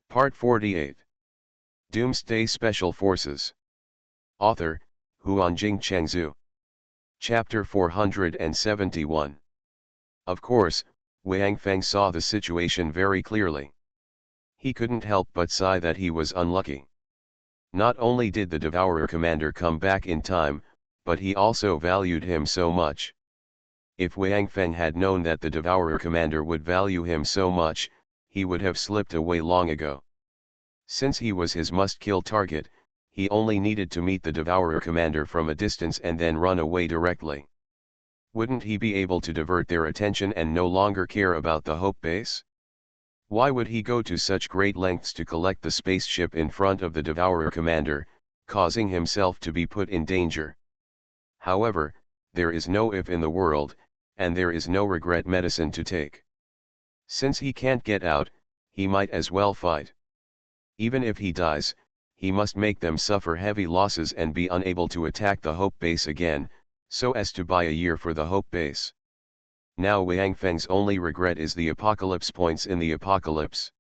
Part 48. Doomsday Special Forces. Author, Huanjing Chengzhu. Chapter 471. Of course, Wang Feng saw the situation very clearly. He couldn't help but sigh that he was unlucky. Not only did the Devourer commander come back in time, but he also valued him so much. If Wang Feng had known that the Devourer commander would value him so much, he would have slipped away long ago. Since he was his must-kill target, he only needed to meet the Devourer commander from a distance and then run away directly. Wouldn't he be able to divert their attention and no longer care about the Hope base? Why would he go to such great lengths to collect the spaceship in front of the Devourer commander, causing himself to be put in danger? However, there is no if in the world, and there is no regret medicine to take. Since he can't get out, he might as well fight. Even if he dies, he must make them suffer heavy losses and be unable to attack the Hope base again, so as to buy a year for the Hope base. Now Wang Feng's only regret is the apocalypse points in the apocalypse.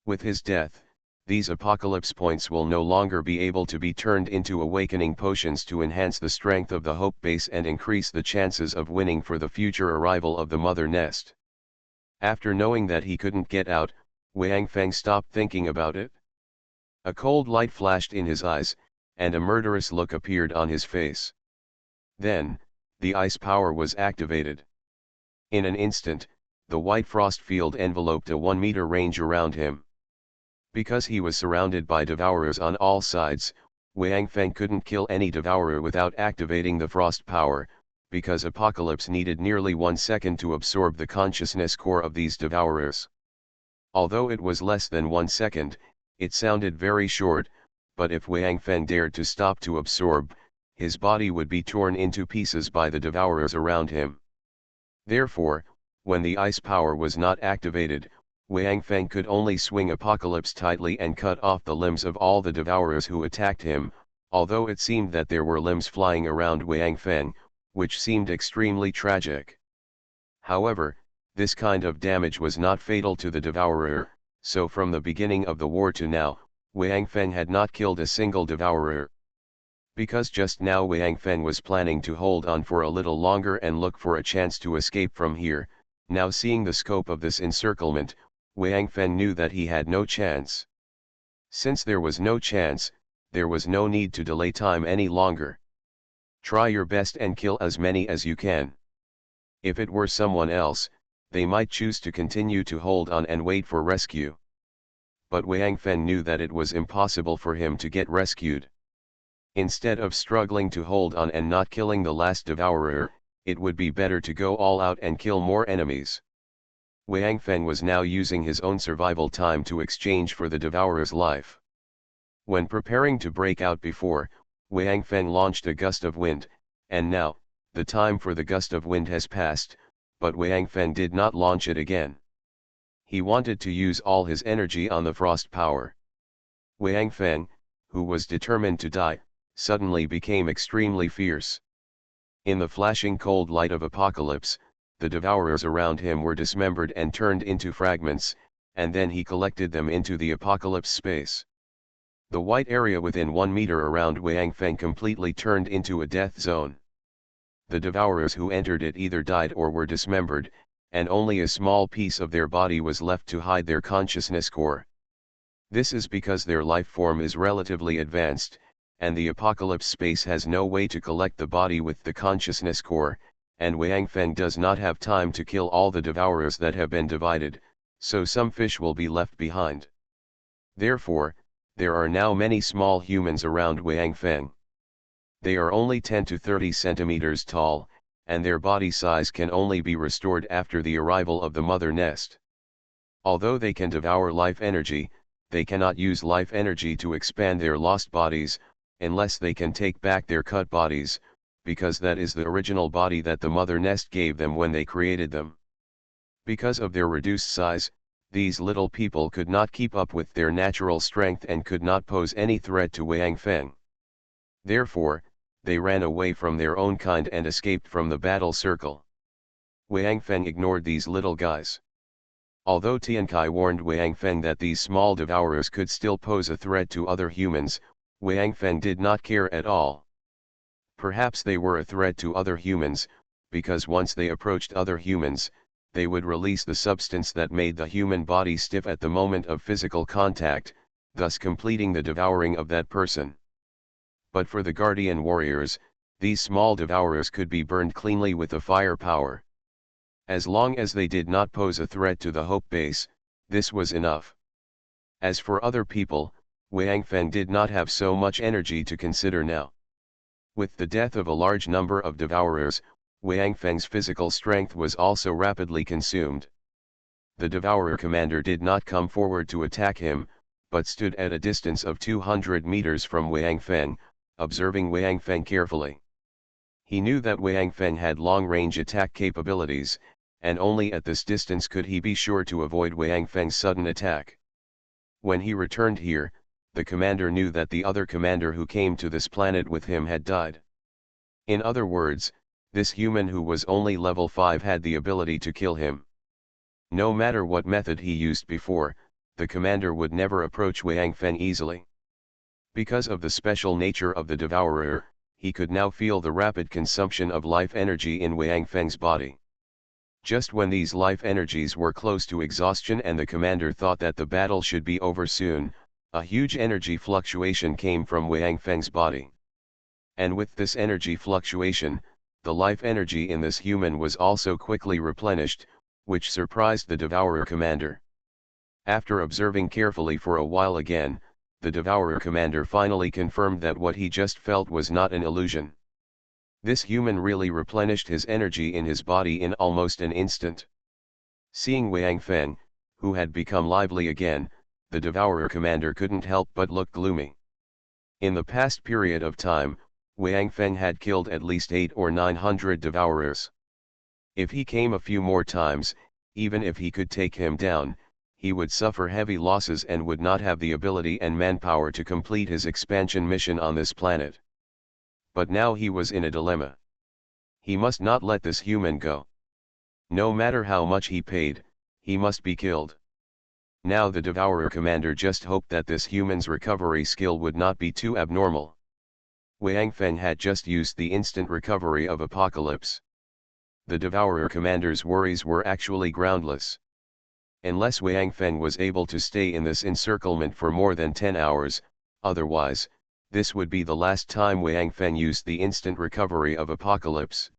With his death, these apocalypse points will no longer be able to be turned into awakening potions to enhance the strength of the Hope base and increase the chances of winning for the future arrival of the mother nest. After knowing that he couldn't get out, Wang Feng stopped thinking about it. A cold light flashed in his eyes, and a murderous look appeared on his face. Then, the ice power was activated. In an instant, the white frost field enveloped a 1-meter range around him. Because he was surrounded by devourers on all sides, Wang Feng couldn't kill any devourer without activating the frost power, because Apocalypse needed nearly 1 second to absorb the consciousness core of these devourers. Although it was less than 1 second, it sounded very short, but if Wang Feng dared to stop to absorb, his body would be torn into pieces by the devourers around him. Therefore, when the ice power was not activated, Wang Feng could only swing Apocalypse tightly and cut off the limbs of all the devourers who attacked him, although it seemed that there were limbs flying around Wang Feng, which seemed extremely tragic. However, this kind of damage was not fatal to the devourer, so from the beginning of the war to now, Wang Feng had not killed a single devourer. Because just now Wang Feng was planning to hold on for a little longer and look for a chance to escape from here, now seeing the scope of this encirclement, Wang Feng knew that he had no chance. Since there was no chance, there was no need to delay time any longer. Try your best and kill as many as you can. If it were someone else, they might choose to continue to hold on and wait for rescue. But Wang Feng knew that it was impossible for him to get rescued. Instead of struggling to hold on and not killing the last devourer, it would be better to go all out and kill more enemies. Wang Feng was now using his own survival time to exchange for the devourer's life. When preparing to break out before, Wang Feng launched a gust of wind, and now, the time for the gust of wind has passed, but Wang Feng did not launch it again. He wanted to use all his energy on the frost power. Wang Feng, who was determined to die, suddenly became extremely fierce. In the flashing cold light of Apocalypse, the devourers around him were dismembered and turned into fragments, and then he collected them into the Apocalypse space. The white area within 1 meter around Wang Feng completely turned into a death zone. The devourers who entered it either died or were dismembered, and only a small piece of their body was left to hide their consciousness core. This is because their life form is relatively advanced, and the Apocalypse space has no way to collect the body with the consciousness core, and Wang Feng does not have time to kill all the devourers that have been divided, so some fish will be left behind. Therefore, there are now many small humans around Wang Feng. They are only 10 to 30 centimeters tall, and their body size can only be restored after the arrival of the mother nest. Although they can devour life energy, they cannot use life energy to expand their lost bodies, unless they can take back their cut bodies, because that is the original body that the mother nest gave them when they created them. Because of their reduced size, these little people could not keep up with their natural strength and could not pose any threat to Wang Feng. Therefore, they ran away from their own kind and escaped from the battle circle. Wang Feng ignored these little guys. Although Tiankai warned Wang Feng that these small devourers could still pose a threat to other humans, Wang Feng did not care at all. Perhaps they were a threat to other humans, because once they approached other humans, they would release the substance that made the human body stiff at the moment of physical contact, thus completing the devouring of that person. But for the guardian warriors, these small devourers could be burned cleanly with the fire power. As long as they did not pose a threat to the Hope Base, this was enough. As for other people, Wang Feng did not have so much energy to consider now. With the death of a large number of devourers, Wang Feng's physical strength was also rapidly consumed. The devourer commander did not come forward to attack him, but stood at a distance of 200 meters from Wang Feng, observing Wang Feng carefully. He knew that Wang Feng had long-range attack capabilities, and only at this distance could he be sure to avoid Wang Feng's sudden attack. When he returned here, the commander knew that the other commander who came to this planet with him had died. In other words, this human who was only level 5 had the ability to kill him. No matter what method he used before, the commander would never approach Wang Feng easily. Because of the special nature of the devourer, he could now feel the rapid consumption of life energy in Wang Feng's body. Just when these life energies were close to exhaustion and the commander thought that the battle should be over soon, a huge energy fluctuation came from Wang Feng's body. And with this energy fluctuation, the life energy in this human was also quickly replenished, which surprised the devourer commander. After observing carefully for a while again, the devourer commander finally confirmed that what he just felt was not an illusion. This human really replenished his energy in his body in almost an instant. Seeing Wang Feng, who had become lively again, the devourer commander couldn't help but look gloomy. In the past period of time, Wang Feng had killed at least 800 or 900 devourers. If he came a few more times, even if he could take him down, he would suffer heavy losses and would not have the ability and manpower to complete his expansion mission on this planet. But now he was in a dilemma. He must not let this human go. No matter how much he paid, he must be killed. Now the devourer commander just hoped that this human's recovery skill would not be too abnormal. Wang Feng had just used the instant recovery of Apocalypse. The devourer commander's worries were actually groundless. Unless Wang Feng was able to stay in this encirclement for more than 10 hours, otherwise, this would be the last time Wang Feng used the instant recovery of Apocalypse.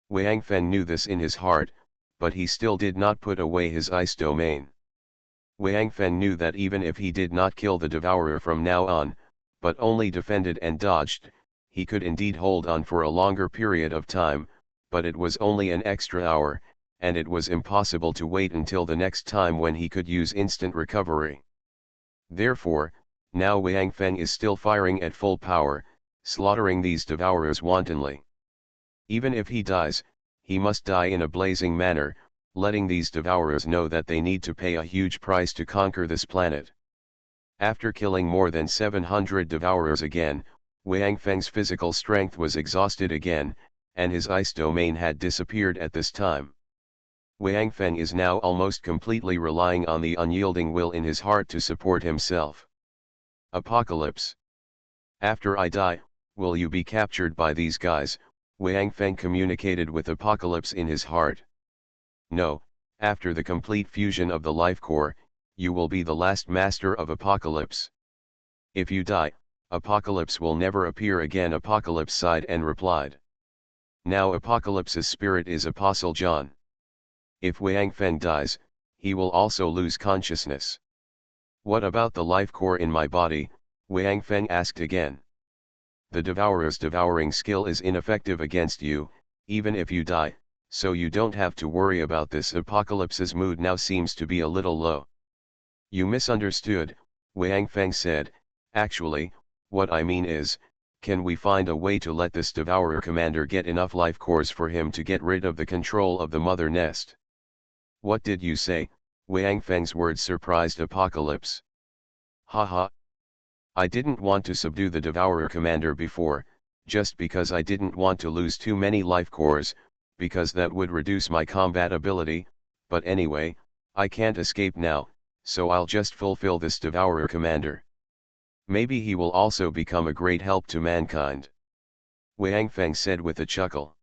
Wang Feng knew this in his heart, but he still did not put away his ice domain. Wang Feng knew that even if he did not kill the devourer from now on, but only defended and dodged, he could indeed hold on for a longer period of time, but it was only an extra hour, and it was impossible to wait until the next time when he could use instant recovery. Therefore, now Wang Feng is still firing at full power, slaughtering these devourers wantonly. Even if he dies, he must die in a blazing manner, letting these devourers know that they need to pay a huge price to conquer this planet. After killing more than 700 devourers again, Wang Feng's physical strength was exhausted again, and his ice domain had disappeared at this time. Wang Feng is now almost completely relying on the unyielding will in his heart to support himself. Apocalypse. After I die, will you be captured by these guys? Wang Feng communicated with Apocalypse in his heart. No, after the complete fusion of the life core, you will be the last master of Apocalypse. If you die, Apocalypse will never appear again. Apocalypse sighed and replied. Now Apocalypse's spirit is Apostle John. If Wang Feng dies, he will also lose consciousness. What about the life core in my body? Wang Feng asked again. The devourer's devouring skill is ineffective against you, even if you die, so you don't have to worry about this. Apocalypse's mood now seems to be a little low. You misunderstood, Wang Feng said. Actually, what I mean is, can we find a way to let this devourer commander get enough life cores for him to get rid of the control of the mother nest? What did you say? Wang Feng's words surprised Apocalypse. Haha. I didn't want to subdue the devourer commander before, just because I didn't want to lose too many life cores, because that would reduce my combat ability, but anyway, I can't escape now, so I'll just fulfill this Devourer Commander. Maybe he will also become a great help to mankind. Wang Feng said with a chuckle.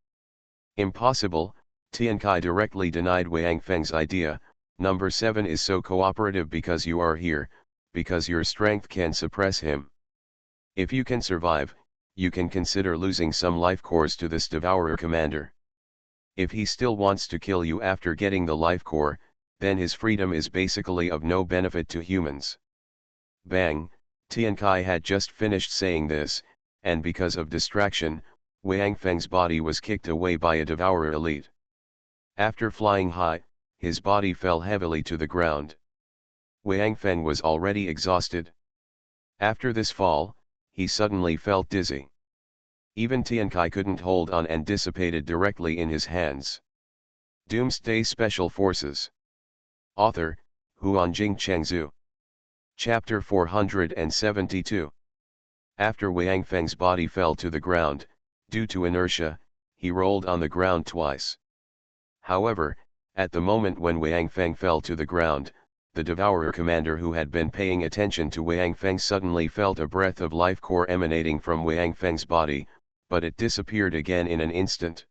Impossible, Tian Kai directly denied Wang Feng's idea. Number 7 is so cooperative because you are here, because your strength can suppress him. If you can survive, you can consider losing some life cores to this Devourer Commander. If he still wants to kill you after getting the life core, then his freedom is basically of no benefit to humans. Bang, Tian Kai had just finished saying this, and because of distraction, Wang Feng's body was kicked away by a Devourer elite. After flying high, his body fell heavily to the ground. Wang Feng was already exhausted. After this fall, he suddenly felt dizzy. Even Tian Kai couldn't hold on and dissipated directly in his hands. Doomsday Special Forces. Author, Huanjing Chengzhu. Chapter 472. After Wang Feng's body fell to the ground, due to inertia, he rolled on the ground twice. However, at the moment when Wang Feng fell to the ground, the Devourer Commander who had been paying attention to Wang Feng suddenly felt a breath of life core emanating from Wang Feng's body, but it disappeared again in an instant.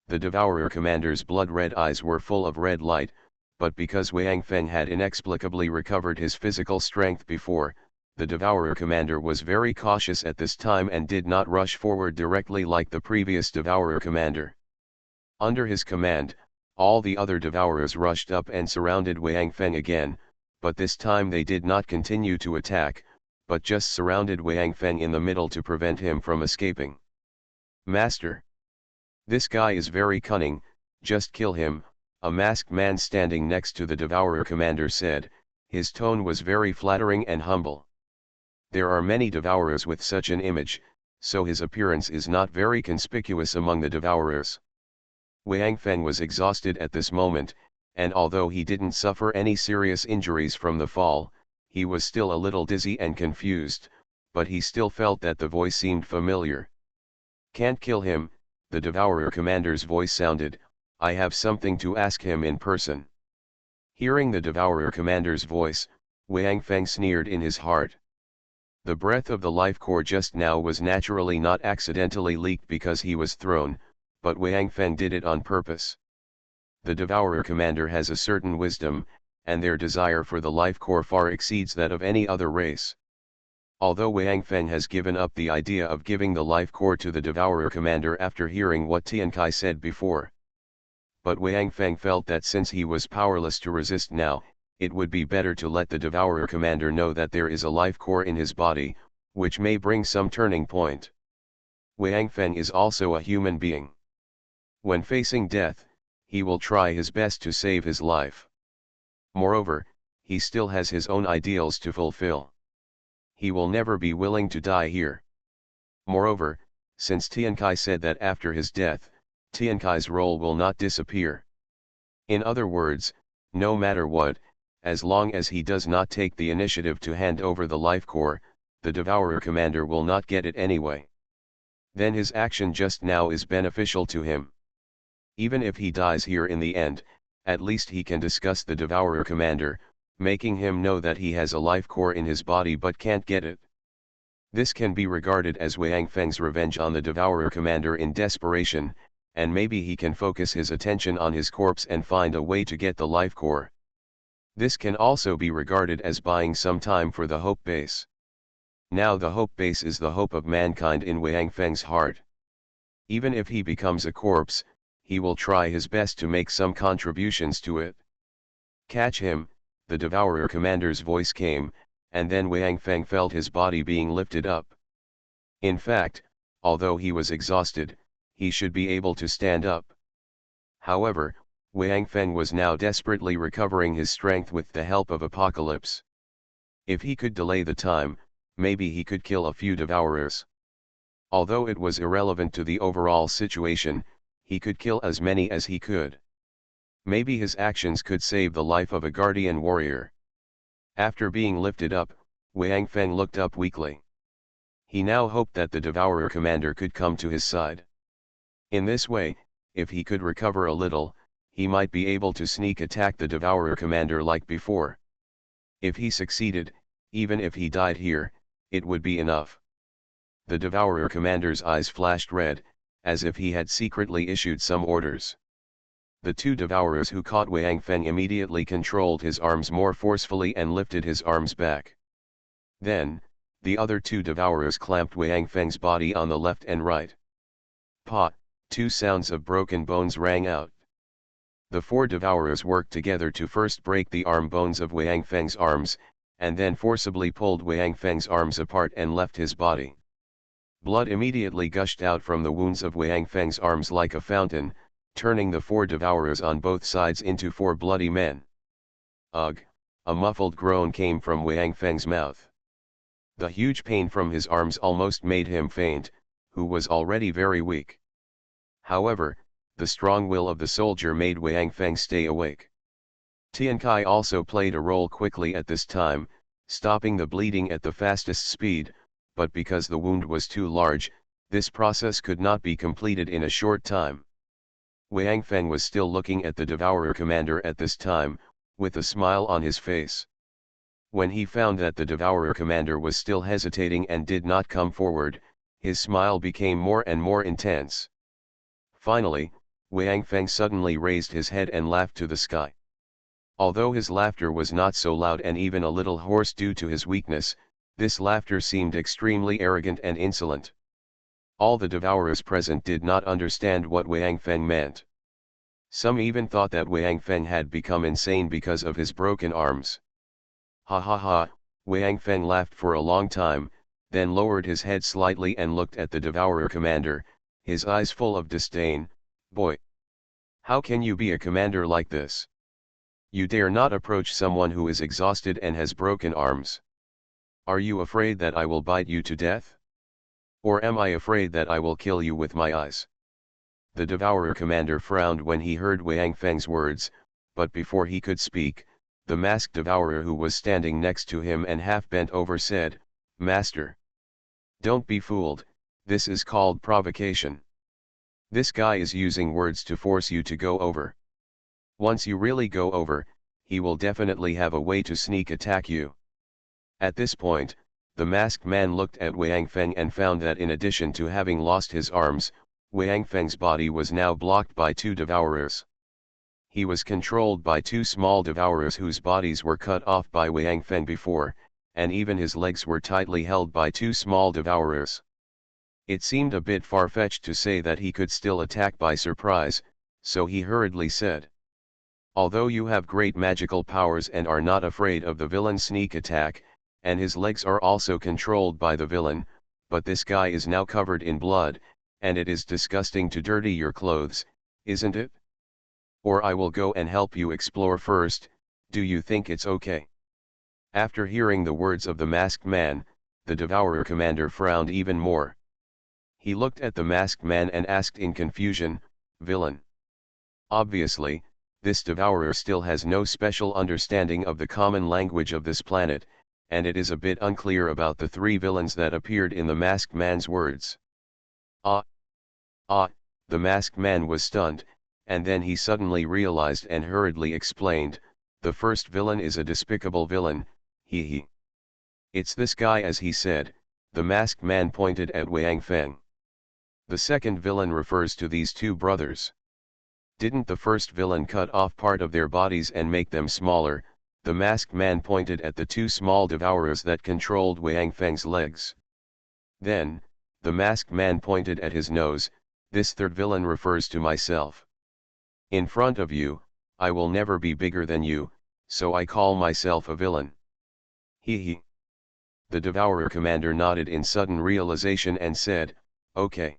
The Devourer Commander's blood-red eyes were full of red light, but because Wang Feng had inexplicably recovered his physical strength before, the Devourer Commander was very cautious at this time and did not rush forward directly like the previous Devourer Commander. Under his command, all the other Devourers rushed up and surrounded Wang Feng again, but this time they did not continue to attack, but just surrounded Wang Feng in the middle to prevent him from escaping. Master! This guy is very cunning, just kill him, a masked man standing next to the Devourer Commander said. His tone was very flattering and humble. There are many Devourers with such an image, so his appearance is not very conspicuous among the Devourers. Wang Feng was exhausted at this moment, and although he didn't suffer any serious injuries from the fall, he was still a little dizzy and confused, but he still felt that the voice seemed familiar. Can't kill him, the Devourer Commander's voice sounded. I have something to ask him in person. Hearing the Devourer Commander's voice, Wang Feng sneered in his heart. The breath of the life core just now was naturally not accidentally leaked because he was thrown, but Wang Feng did it on purpose. The Devourer Commander has a certain wisdom, and their desire for the life core far exceeds that of any other race. Although Wang Feng has given up the idea of giving the life core to the Devourer Commander after hearing what Tian Kai said before. But Wang Feng felt that since he was powerless to resist now, it would be better to let the Devourer Commander know that there is a life core in his body, which may bring some turning point. Wang Feng is also a human being. When facing death, he will try his best to save his life. Moreover, he still has his own ideals to fulfill. He will never be willing to die here. Moreover, since Tian Kai said that after his death, Tian Kai's role will not disappear. In other words, no matter what, as long as he does not take the initiative to hand over the life core, the Devourer Commander will not get it anyway. Then his action just now is beneficial to him. Even if he dies here in the end, at least he can discuss the Devourer Commander, making him know that he has a life core in his body but can't get it. This can be regarded as Wang Feng's revenge on the Devourer Commander in desperation, and maybe he can focus his attention on his corpse and find a way to get the life core. This can also be regarded as buying some time for the hope base. Now the hope base is the hope of mankind in Wang Feng's heart. Even if he becomes a corpse, he will try his best to make some contributions to it. Catch him, the Devourer Commander's voice came, and then Wang Feng felt his body being lifted up. In fact, although he was exhausted, he should be able to stand up. However, Wang Feng was now desperately recovering his strength with the help of Apocalypse. If he could delay the time, maybe he could kill a few Devourers. Although it was irrelevant to the overall situation, he could kill as many as he could. Maybe his actions could save the life of a guardian warrior. After being lifted up, Wang Feng looked up weakly. He now hoped that the Devourer Commander could come to his side. In this way, if he could recover a little, he might be able to sneak attack the Devourer commander like before. If he succeeded, even if he died here, it would be enough. The Devourer commander's eyes flashed red, as if he had secretly issued some orders. The two Devourers who caught Wang Feng immediately controlled his arms more forcefully and lifted his arms back. Then, the other two Devourers clamped Wang Feng's body on the left and right. Pa! Two sounds of broken bones rang out. The four Devourers worked together to first break the arm bones of Wang Feng's arms, and then forcibly pulled Wang Feng's arms apart and left his body. Blood immediately gushed out from the wounds of Wang Feng's arms like a fountain, turning the four Devourers on both sides into four bloody men. Ugh! A muffled groan came from Wang Feng's mouth. The huge pain from his arms almost made him faint, who was already very weak. However, the strong will of the soldier made Wang Feng stay awake. Tian Kai also played a role quickly at this time, stopping the bleeding at the fastest speed, but because the wound was too large, this process could not be completed in a short time. Wang Feng was still looking at the Devourer commander at this time, with a smile on his face. When he found that the Devourer commander was still hesitating and did not come forward, his smile became more and more intense. Finally, Wang Feng suddenly raised his head and laughed to the sky. Although his laughter was not so loud and even a little hoarse due to his weakness, this laughter seemed extremely arrogant and insolent. All the Devourers present did not understand what Wang Feng meant. Some even thought that Wang Feng had become insane because of his broken arms. Ha ha ha! Wang Feng laughed for a long time, then lowered his head slightly and looked at the Devourer commander, his eyes full of disdain. Boy! How can you be a commander like this? You dare not approach someone who is exhausted and has broken arms. Are you afraid that I will bite you to death? Or am I afraid that I will kill you with my eyes? The Devourer commander frowned when he heard Wang Feng's words, but before he could speak, the masked Devourer who was standing next to him and half bent over said, Master! Don't be fooled, this is called provocation. This guy is using words to force you to go over. Once you really go over, he will definitely have a way to sneak attack you. At this point, the masked man looked at Wang Feng and found that in addition to having lost his arms, Wang Feng's body was now blocked by two Devourers. He was controlled by two small Devourers whose bodies were cut off by Wang Feng before, and even his legs were tightly held by two small Devourers. It seemed a bit far-fetched to say that he could still attack by surprise, so he hurriedly said, Although you have great magical powers and are not afraid of the villain's sneak attack, and his legs are also controlled by the villain, but this guy is now covered in blood, and it is disgusting to dirty your clothes, isn't it? Or I will go and help you explore first, do you think it's okay? After hearing the words of the masked man, the Devourer commander frowned even more. He looked at the masked man and asked in confusion, Villain? Obviously, this Devourer still has no special understanding of the common language of this planet, and it is a bit unclear about the three villains that appeared in the masked man's words. The masked man was stunned, and then he suddenly realized and hurriedly explained, the first villain is a despicable villain, he. It's this guy as he said, the masked man pointed at Wang Feng. The second villain refers to these two brothers. Didn't the first villain cut off part of their bodies and make them smaller? The masked man pointed at the two small Devourers that controlled Wang Feng's legs. Then, the masked man pointed at his nose, this third villain refers to myself. In front of you, I will never be bigger than you, so I call myself a villain. He. The Devourer commander nodded in sudden realization and said, Okay.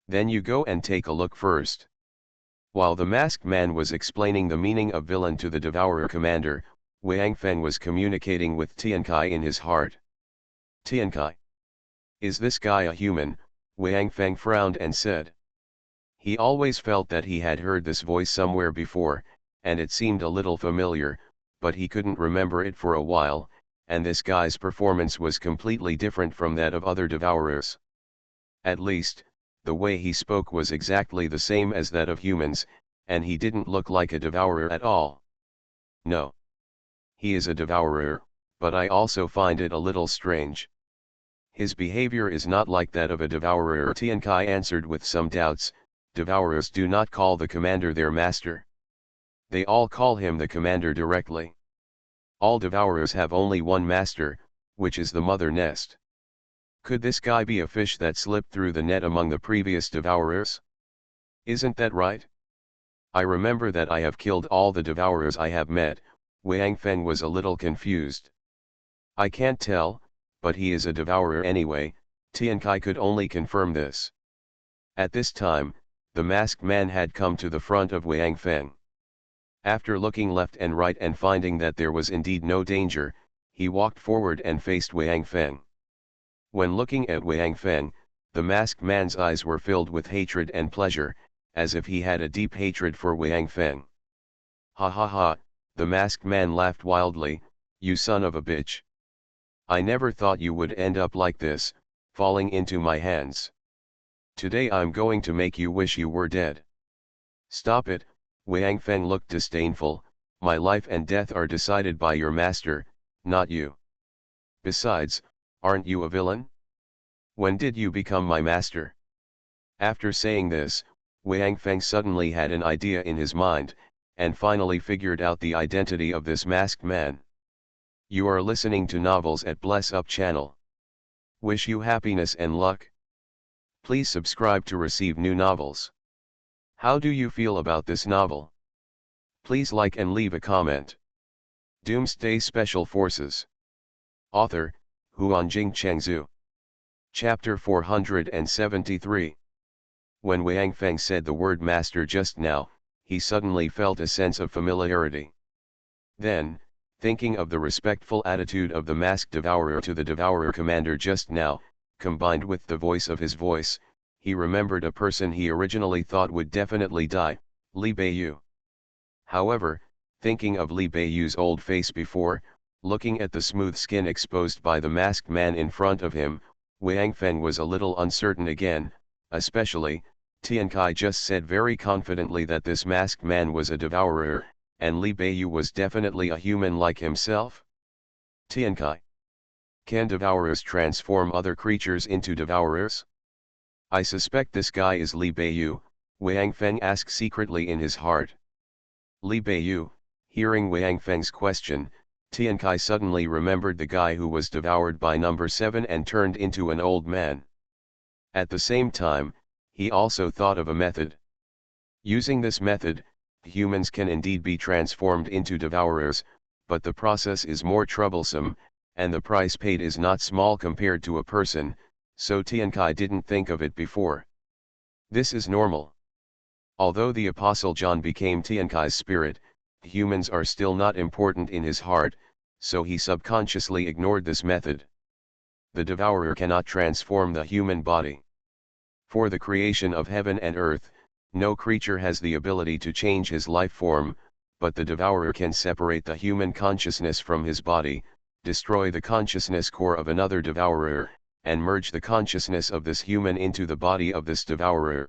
Then you go and take a look first. While the masked man was explaining the meaning of villain to the Devourer commander, Wang Feng was communicating with Tian Kai in his heart. Tian Kai. Is this guy a human? Wang Feng frowned and said. He always felt that he had heard this voice somewhere before, and it seemed a little familiar, but he couldn't remember it for a while, and this guy's performance was completely different from that of other Devourers. At least, the way he spoke was exactly the same as that of humans, and he didn't look like a devourer at all. No. He is a devourer, but I also find it a little strange. His behavior is not like that of a devourer. Tian Kai answered with some doubts. Devourers do not call the commander their master. They all call him the commander directly. All devourers have only one master, which is the mother nest. Could this guy be a fish that slipped through the net among the previous devourers? Isn't that right? I remember that I have killed all the devourers I have met. Wang Feng was a little confused. I can't tell, but he is a devourer anyway. Tian Kai could only confirm this. At this time, the masked man had come to the front of Wang Feng. After looking left and right and finding that there was indeed no danger, he walked forward and faced Wang Feng. When looking at Wang Feng, the masked man's eyes were filled with hatred and pleasure, as if he had a deep hatred for Wang Feng. Ha ha ha, the masked man laughed wildly. You son of a bitch. I never thought you would end up like this, falling into my hands. Today I'm going to make you wish you were dead. Stop it, Wang Feng looked disdainful. My life and death are decided by your master, not you. Besides, aren't you a villain? When did you become my master? After saying this, Wang Feng suddenly had an idea in his mind, and finally figured out the identity of this masked man. You are listening to Novels at Bless Up channel. Wish you happiness and luck. Please subscribe to receive new novels. How do you feel about this novel? Please like and leave a comment. Doomsday Special Forces. Author, Huanjing Chengzhu. Chapter 473. When Wang Feng said the word master just now, he suddenly felt a sense of familiarity. Then, thinking of the respectful attitude of the masked devourer to the devourer commander just now, combined with the voice of his voice, he remembered a person he originally thought would definitely die, Li Beiyu. However, thinking of Li Beiyu's old face before, looking at the smooth skin exposed by the masked man in front of him, Wang Feng was a little uncertain again, especially, Tian Kai just said very confidently that this masked man was a devourer, and Li Beiyu was definitely a human like himself. Tian Kai. Can devourers transform other creatures into devourers? I suspect this guy is Li Beiyu, Wang Feng asked secretly in his heart. Li Beiyu, hearing Wang Feng's question, Tian Kai suddenly remembered the guy who was devoured by number 7 and turned into an old man. At the same time, he also thought of a method. Using this method, humans can indeed be transformed into devourers, but the process is more troublesome, and the price paid is not small compared to a person, so Tian Kai didn't think of it before. This is normal. Although the Apostle John became Tian Kai's spirit, humans are still not important in his heart, so he subconsciously ignored this method. The devourer cannot transform the human body. For the creation of heaven and earth, no creature has the ability to change his life form, but the devourer can separate the human consciousness from his body, destroy the consciousness core of another devourer, and merge the consciousness of this human into the body of this devourer.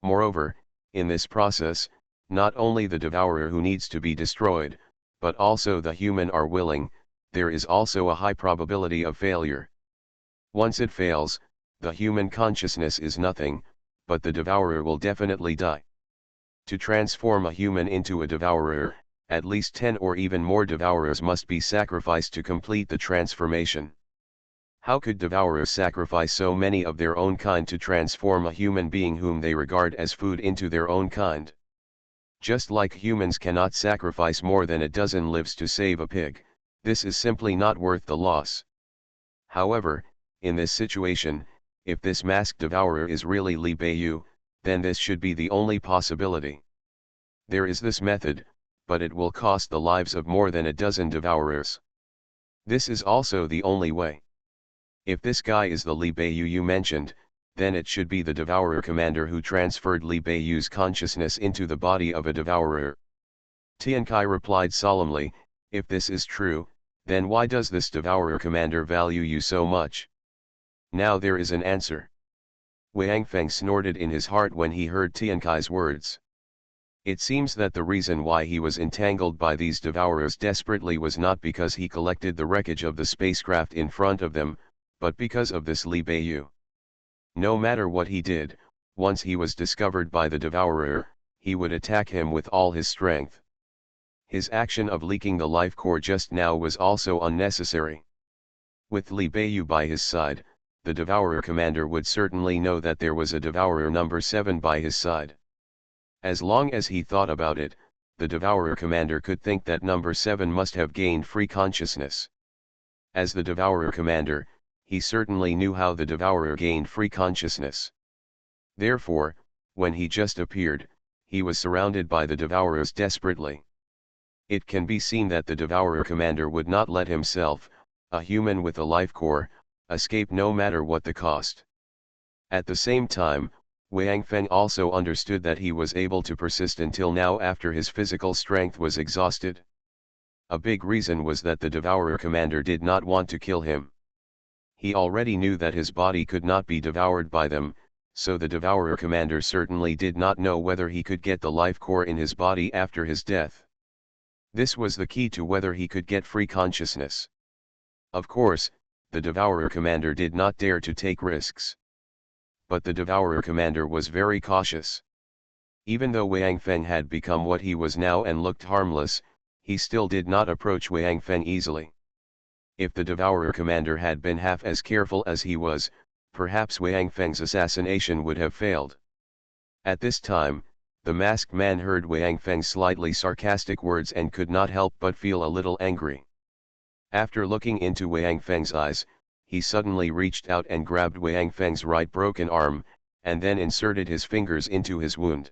Moreover, in this process, not only the devourer who needs to be destroyed, but also the human are willing. There is also a high probability of failure. Once it fails, the human consciousness is nothing, but the devourer will definitely die. To transform a human into a devourer, at least 10 or even more devourers must be sacrificed to complete the transformation. How could devourers sacrifice so many of their own kind to transform a human being whom they regard as food into their own kind? Just like humans cannot sacrifice more than a dozen lives to save a pig, this is simply not worth the loss. However, in this situation, if this masked devourer is really Li Beiyu, then this should be the only possibility. There is this method, but it will cost the lives of more than a dozen devourers. This is also the only way. If this guy is the Li Beiyu you mentioned, then it should be the devourer commander who transferred Li Beiyu's consciousness into the body of a devourer. Tian Kai replied solemnly, if this is true, then why does this devourer commander value you so much? Now there is an answer. Wang Feng snorted in his heart when he heard Tian Kai's words. It seems that the reason why he was entangled by these devourers desperately was not because he collected the wreckage of the spacecraft in front of them, but because of this Li Beiyu. No matter what he did, once he was discovered by the devourer, he would attack him with all his strength. His action of leaking the life core just now was also unnecessary. With Li Beiyu by his side, the devourer commander would certainly know that there was a devourer number 7 by his side. As long as he thought about it, the devourer commander could think that number 7 must have gained free consciousness. As the devourer commander, he certainly knew how the devourer gained free consciousness. Therefore, when he just appeared, he was surrounded by the devourers desperately. It can be seen that the devourer commander would not let himself, a human with a life core, escape no matter what the cost. At the same time, Wang Feng also understood that he was able to persist until now after his physical strength was exhausted. A big reason was that the devourer commander did not want to kill him. He already knew that his body could not be devoured by them, so the devourer commander certainly did not know whether he could get the life core in his body after his death. This was the key to whether he could get free consciousness. Of course, the devourer commander did not dare to take risks. But the devourer commander was very cautious. Even though Wang Feng had become what he was now and looked harmless, he still did not approach Wang Feng easily. If the devourer commander had been half as careful as he was, perhaps Wang Feng's assassination would have failed. At this time, the masked man heard Wang Feng's slightly sarcastic words and could not help but feel a little angry. After looking into Wang Feng's eyes, he suddenly reached out and grabbed Wang Feng's right broken arm, and then inserted his fingers into his wound.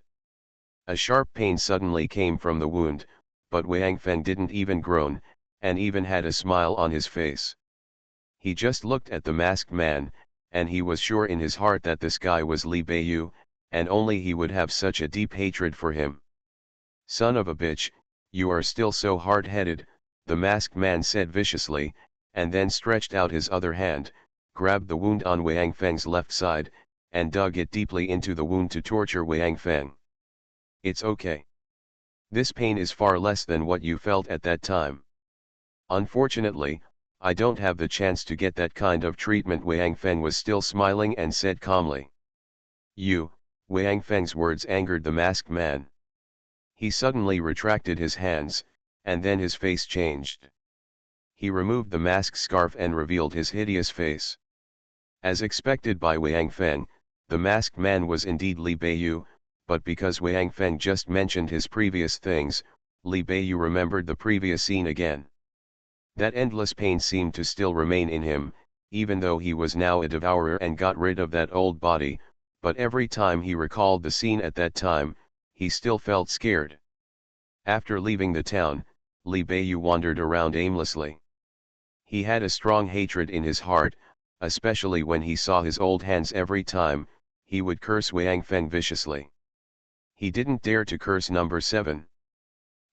A sharp pain suddenly came from the wound, but Wang Feng didn't even groan, and even had a smile on his face. He just looked at the masked man, and he was sure in his heart that this guy was Li Beiyu, and only he would have such a deep hatred for him. "Son of a bitch, you are still so hard-headed," the masked man said viciously, and then stretched out his other hand, grabbed the wound on Wang Feng's left side, and dug it deeply into the wound to torture Wang Feng. "It's okay. This pain is far less than what you felt at that time. Unfortunately, I don't have the chance to get that kind of treatment." Wang Feng was still smiling and said calmly. Wang Feng's words angered the masked man. He suddenly retracted his hands, and then his face changed. He removed the mask scarf and revealed his hideous face. As expected by Wang Feng, the masked man was indeed Li Beiyu, but because Wang Feng just mentioned his previous things, Li Beiyu remembered the previous scene again. That endless pain seemed to still remain in him, even though he was now a devourer and got rid of that old body, but every time he recalled the scene at that time, he still felt scared. After leaving the town, Li Beiyu wandered around aimlessly. He had a strong hatred in his heart, especially when he saw his old hands. Every time, he would curse Wang Feng viciously. He didn't dare to curse number 7.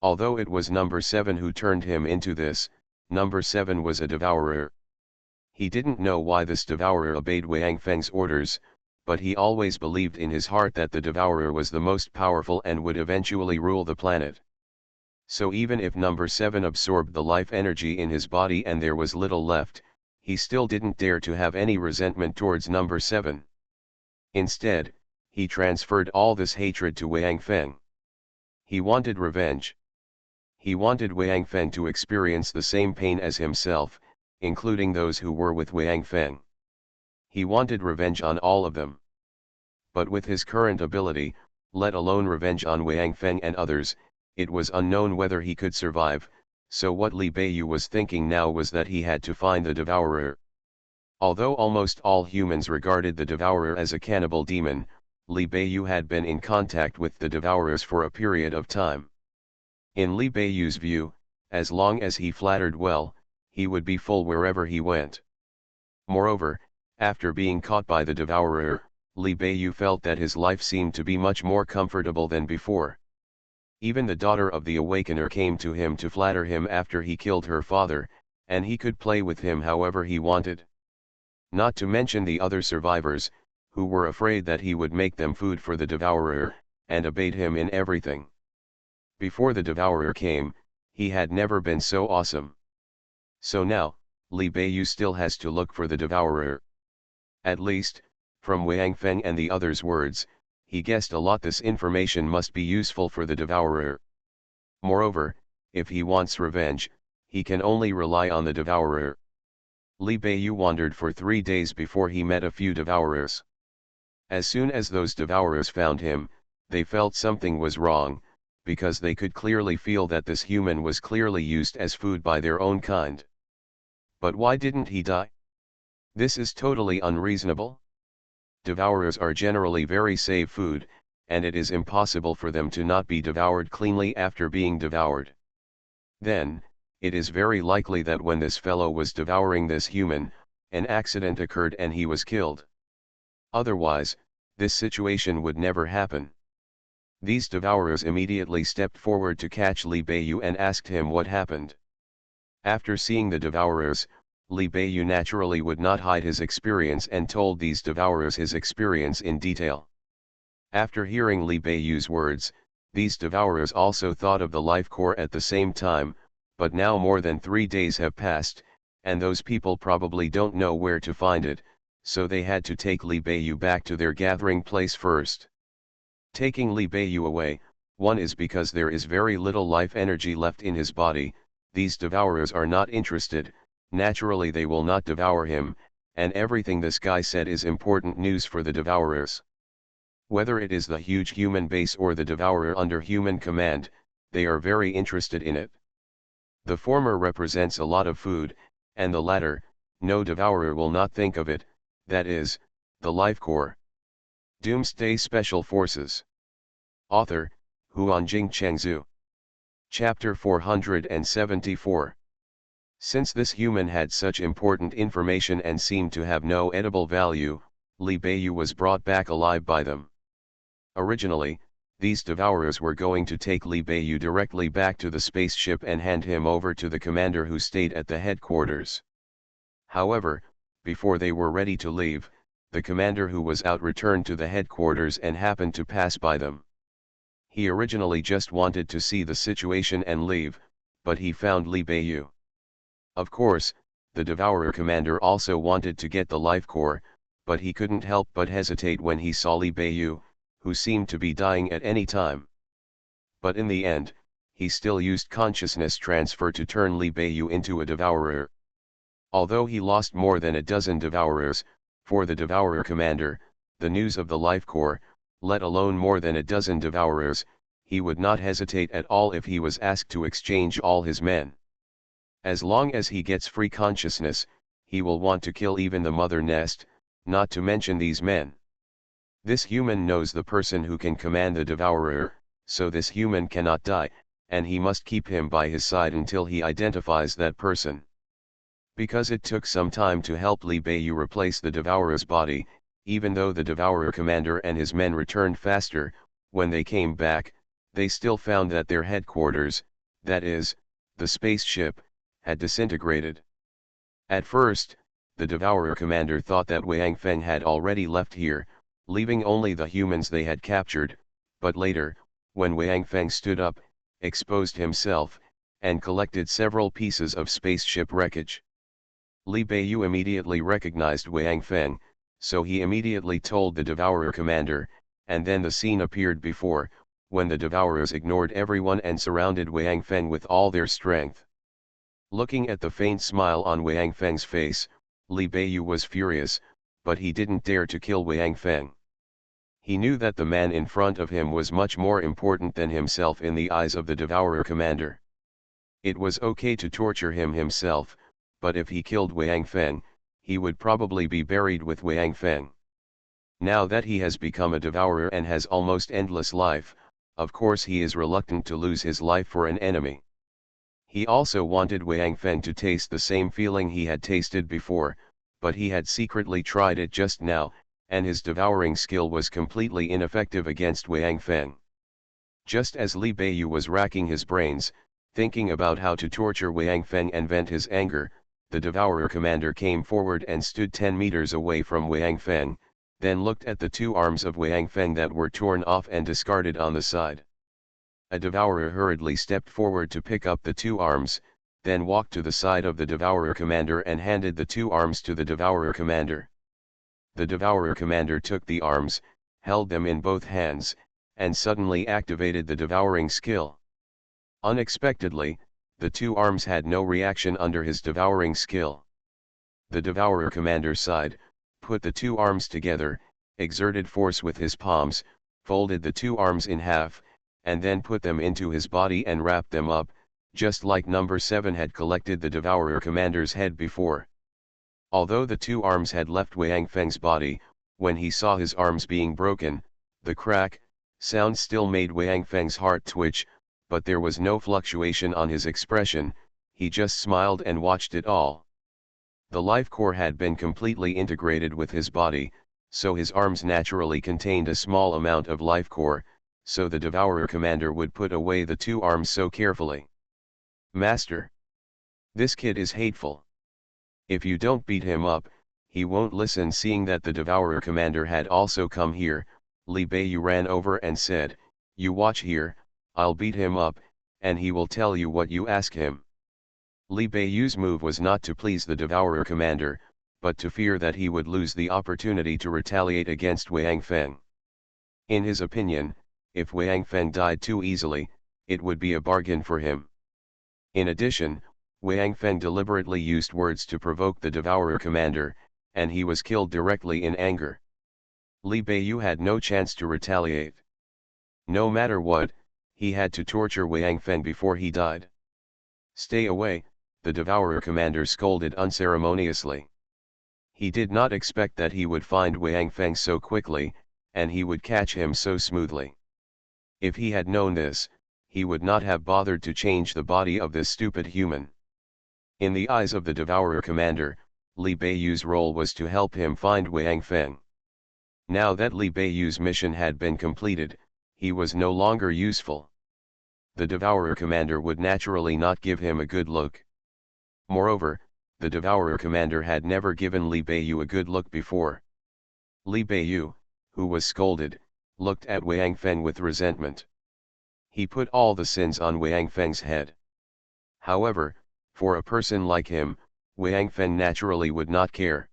Although it was number 7 who turned him into this, number 7 was a devourer. He didn't know why this devourer obeyed Wang Feng's orders, but he always believed in his heart that the devourer was the most powerful and would eventually rule the planet. So even if number 7 absorbed the life energy in his body and there was little left, he still didn't dare to have any resentment towards number 7. Instead, he transferred all this hatred to Wang Feng. He wanted revenge. He wanted Wang Feng to experience the same pain as himself, including those who were with Wang Feng. He wanted revenge on all of them. But with his current ability, let alone revenge on Wang Feng and others, it was unknown whether he could survive, so what Li Beiyu was thinking now was that he had to find the devourer. Although almost all humans regarded the devourer as a cannibal demon, Li Beiyu had been in contact with the devourers for a period of time. In Li Beiyu's view, as long as he flattered well, he would be full wherever he went. Moreover, after being caught by the devourer, Li Beiyu felt that his life seemed to be much more comfortable than before. Even the daughter of the Awakener came to him to flatter him after he killed her father, and he could play with him however he wanted. Not to mention the other survivors, who were afraid that he would make them food for the devourer, and obeyed him in everything. Before the Devourer came, he had never been so awesome. So now, Li Beiyu still has to look for the Devourer. At least, from Wang Feng and the others' words, he guessed a lot. This information must be useful for the Devourer. Moreover, if he wants revenge, he can only rely on the Devourer. Li Beiyu wandered for 3 days before he met a few Devourers. As soon as those Devourers found him, they felt something was wrong, because they could clearly feel that this human was clearly used as food by their own kind. But why didn't he die? This is totally unreasonable. Devourers are generally very safe food, and it is impossible for them to not be devoured cleanly after being devoured. Then, it is very likely that when this fellow was devouring this human, an accident occurred and he was killed. Otherwise, this situation would never happen. These Devourers immediately stepped forward to catch Li Beiyu and asked him what happened. After seeing the Devourers, Li Beiyu naturally would not hide his experience and told these Devourers his experience in detail. After hearing Li Beiyu's words, these Devourers also thought of the life core at the same time, but now more than 3 days have passed, and those people probably don't know where to find it, so they had to take Li Beiyu back to their gathering place first. Taking Li Beiyu away, one is because there is very little life energy left in his body. These Devourers are not interested, naturally they will not devour him, and everything this guy said is important news for the Devourers. Whether it is the huge human base or the Devourer under human command, they are very interested in it. The former represents a lot of food, and the latter, no Devourer will not think of it, that is, the life core. Doomsday Special Forces. Author, Huanjing Chengzhu. Chapter 474. Since this human had such important information and seemed to have no edible value, Li Beiyu was brought back alive by them. Originally, these Devourers were going to take Li Beiyu directly back to the spaceship and hand him over to the commander who stayed at the headquarters. However, before they were ready to leave, the commander who was out returned to the headquarters and happened to pass by them. He originally just wanted to see the situation and leave, but he found Li Beiyu. Of course, the Devourer commander also wanted to get the life core, but he couldn't help but hesitate when he saw Li Beiyu, who seemed to be dying at any time. But in the end, he still used consciousness transfer to turn Li Beiyu into a Devourer. Although he lost more than a dozen Devourers, for the Devourer commander, the news of the life core, let alone more than a dozen Devourers, he would not hesitate at all if he was asked to exchange all his men. As long as he gets free consciousness, he will want to kill even the mother nest, not to mention these men. This human knows the person who can command the Devourer, so this human cannot die, and he must keep him by his side until he identifies that person. Because it took some time to help Li Beiyu replace the Devourer's body, even though the Devourer commander and his men returned faster, when they came back, they still found that their headquarters, that is, the spaceship, had disintegrated. At first, the Devourer commander thought that Wang Feng had already left here, leaving only the humans they had captured, but later, when Wang Feng stood up, exposed himself, and collected several pieces of spaceship wreckage. Li Beiyu immediately recognized Wang Feng, so he immediately told the Devourer commander, and then the scene appeared before, when the Devourers ignored everyone and surrounded Wang Feng with all their strength. Looking at the faint smile on Wang Feng's face, Li Beiyu was furious, but he didn't dare to kill Wang Feng. He knew that the man in front of him was much more important than himself in the eyes of the Devourer commander. It was okay to torture him himself, but if he killed Wang Feng, he would probably be buried with Wang Feng. Now that he has become a Devourer and has almost endless life, of course he is reluctant to lose his life for an enemy. He also wanted Wang Feng to taste the same feeling he had tasted before, but he had secretly tried it just now, and his devouring skill was completely ineffective against Wang Feng. Just as Li Beiyu was racking his brains, thinking about how to torture Wang Feng and vent his anger, the Devourer commander came forward and stood 10 meters away from Wang Feng, then looked at the 2 arms of Wang Feng that were torn off and discarded on the side. A devourer hurriedly stepped forward to pick up the two arms, then walked to the side of the devourer commander and handed the two arms to the devourer commander. The devourer commander took the arms, held them in both hands, and suddenly activated the devouring skill. Unexpectedly, the two arms had no reaction under his devouring skill. The devourer commander sighed, put the two arms together, exerted force with his palms, folded the two arms in half, and then put them into his body and wrapped them up, just like number 7 had collected the devourer commander's head before. Although the two arms had left Wang Feng's body, when he saw his arms being broken, the crack sound still made Wang Feng's heart twitch, but there was no fluctuation on his expression, he just smiled and watched it all. The life core had been completely integrated with his body, so his arms naturally contained a small amount of life core, so the devourer commander would put away the two arms so carefully. Master, this kid is hateful. If you don't beat him up, he won't listen. Seeing that the devourer commander had also come here, Li Beiyu ran over and said, you watch here, I'll beat him up, and he will tell you what you ask him. Li Beiyu's move was not to please the devourer commander, but to fear that he would lose the opportunity to retaliate against Wang Feng. In his opinion, if Wang Feng died too easily, it would be a bargain for him. In addition, Wang Feng deliberately used words to provoke the devourer commander, and he was killed directly in anger. Li Beiyu had no chance to retaliate. No matter what, he had to torture Wang Feng before he died. Stay away, the devourer commander scolded unceremoniously. He did not expect that he would find Wang Feng so quickly, and he would catch him so smoothly. If he had known this, he would not have bothered to change the body of this stupid human. In the eyes of the devourer commander, Li Beiyu's role was to help him find Wang Feng. Now that Li Beiyu's mission had been completed, he was no longer useful. The devourer commander would naturally not give him a good look. Moreover, the devourer commander had never given Li Beiyu a good look before. Li Beiyu, who was scolded, looked at Wang Feng with resentment. He put all the sins on Wang Feng's head. However, for a person like him, Wang Feng naturally would not care.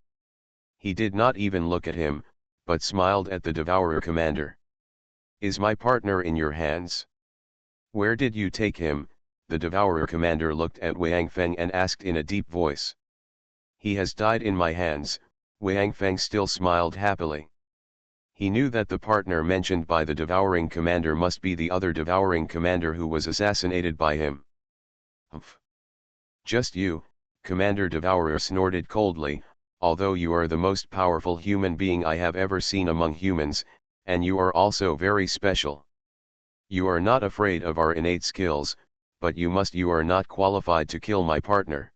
He did not even look at him, but smiled at the devourer commander. Is my partner in your hands? Where did you take him? The devourer commander looked at Wang Feng and asked in a deep voice. He has died in my hands. Wang Feng still smiled happily. He knew that the partner mentioned by the devouring commander must be the other devouring commander who was assassinated by him. Humph. Just you, Commander Devourer snorted coldly, although you are the most powerful human being I have ever seen among humans, and you are also very special. You are not afraid of our innate skills, but you are not qualified to kill my partner.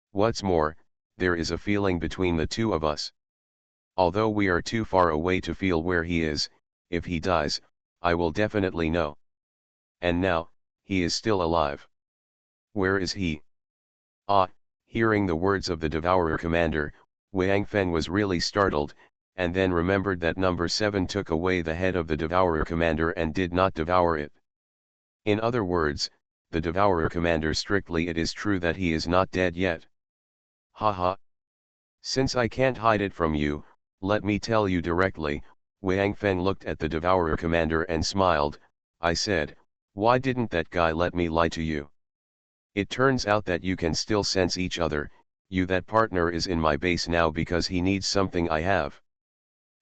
What's more, there is a feeling between the two of us. Although we are too far away to feel where he is, if he dies, I will definitely know. And now, he is still alive. Where is he? Ah, hearing the words of the devourer commander, Wang Feng was really startled, and then remembered that number 7 took away the head of the devourer commander and did not devour it. In other words, the devourer commander strictly it is true that he is not dead yet. Haha. Since I can't hide it from you, let me tell you directly. Wang Feng looked at the devourer commander and smiled. I said, why didn't that guy let me lie to you? It turns out that you can still sense each other. That partner is in my base now because he needs something I have.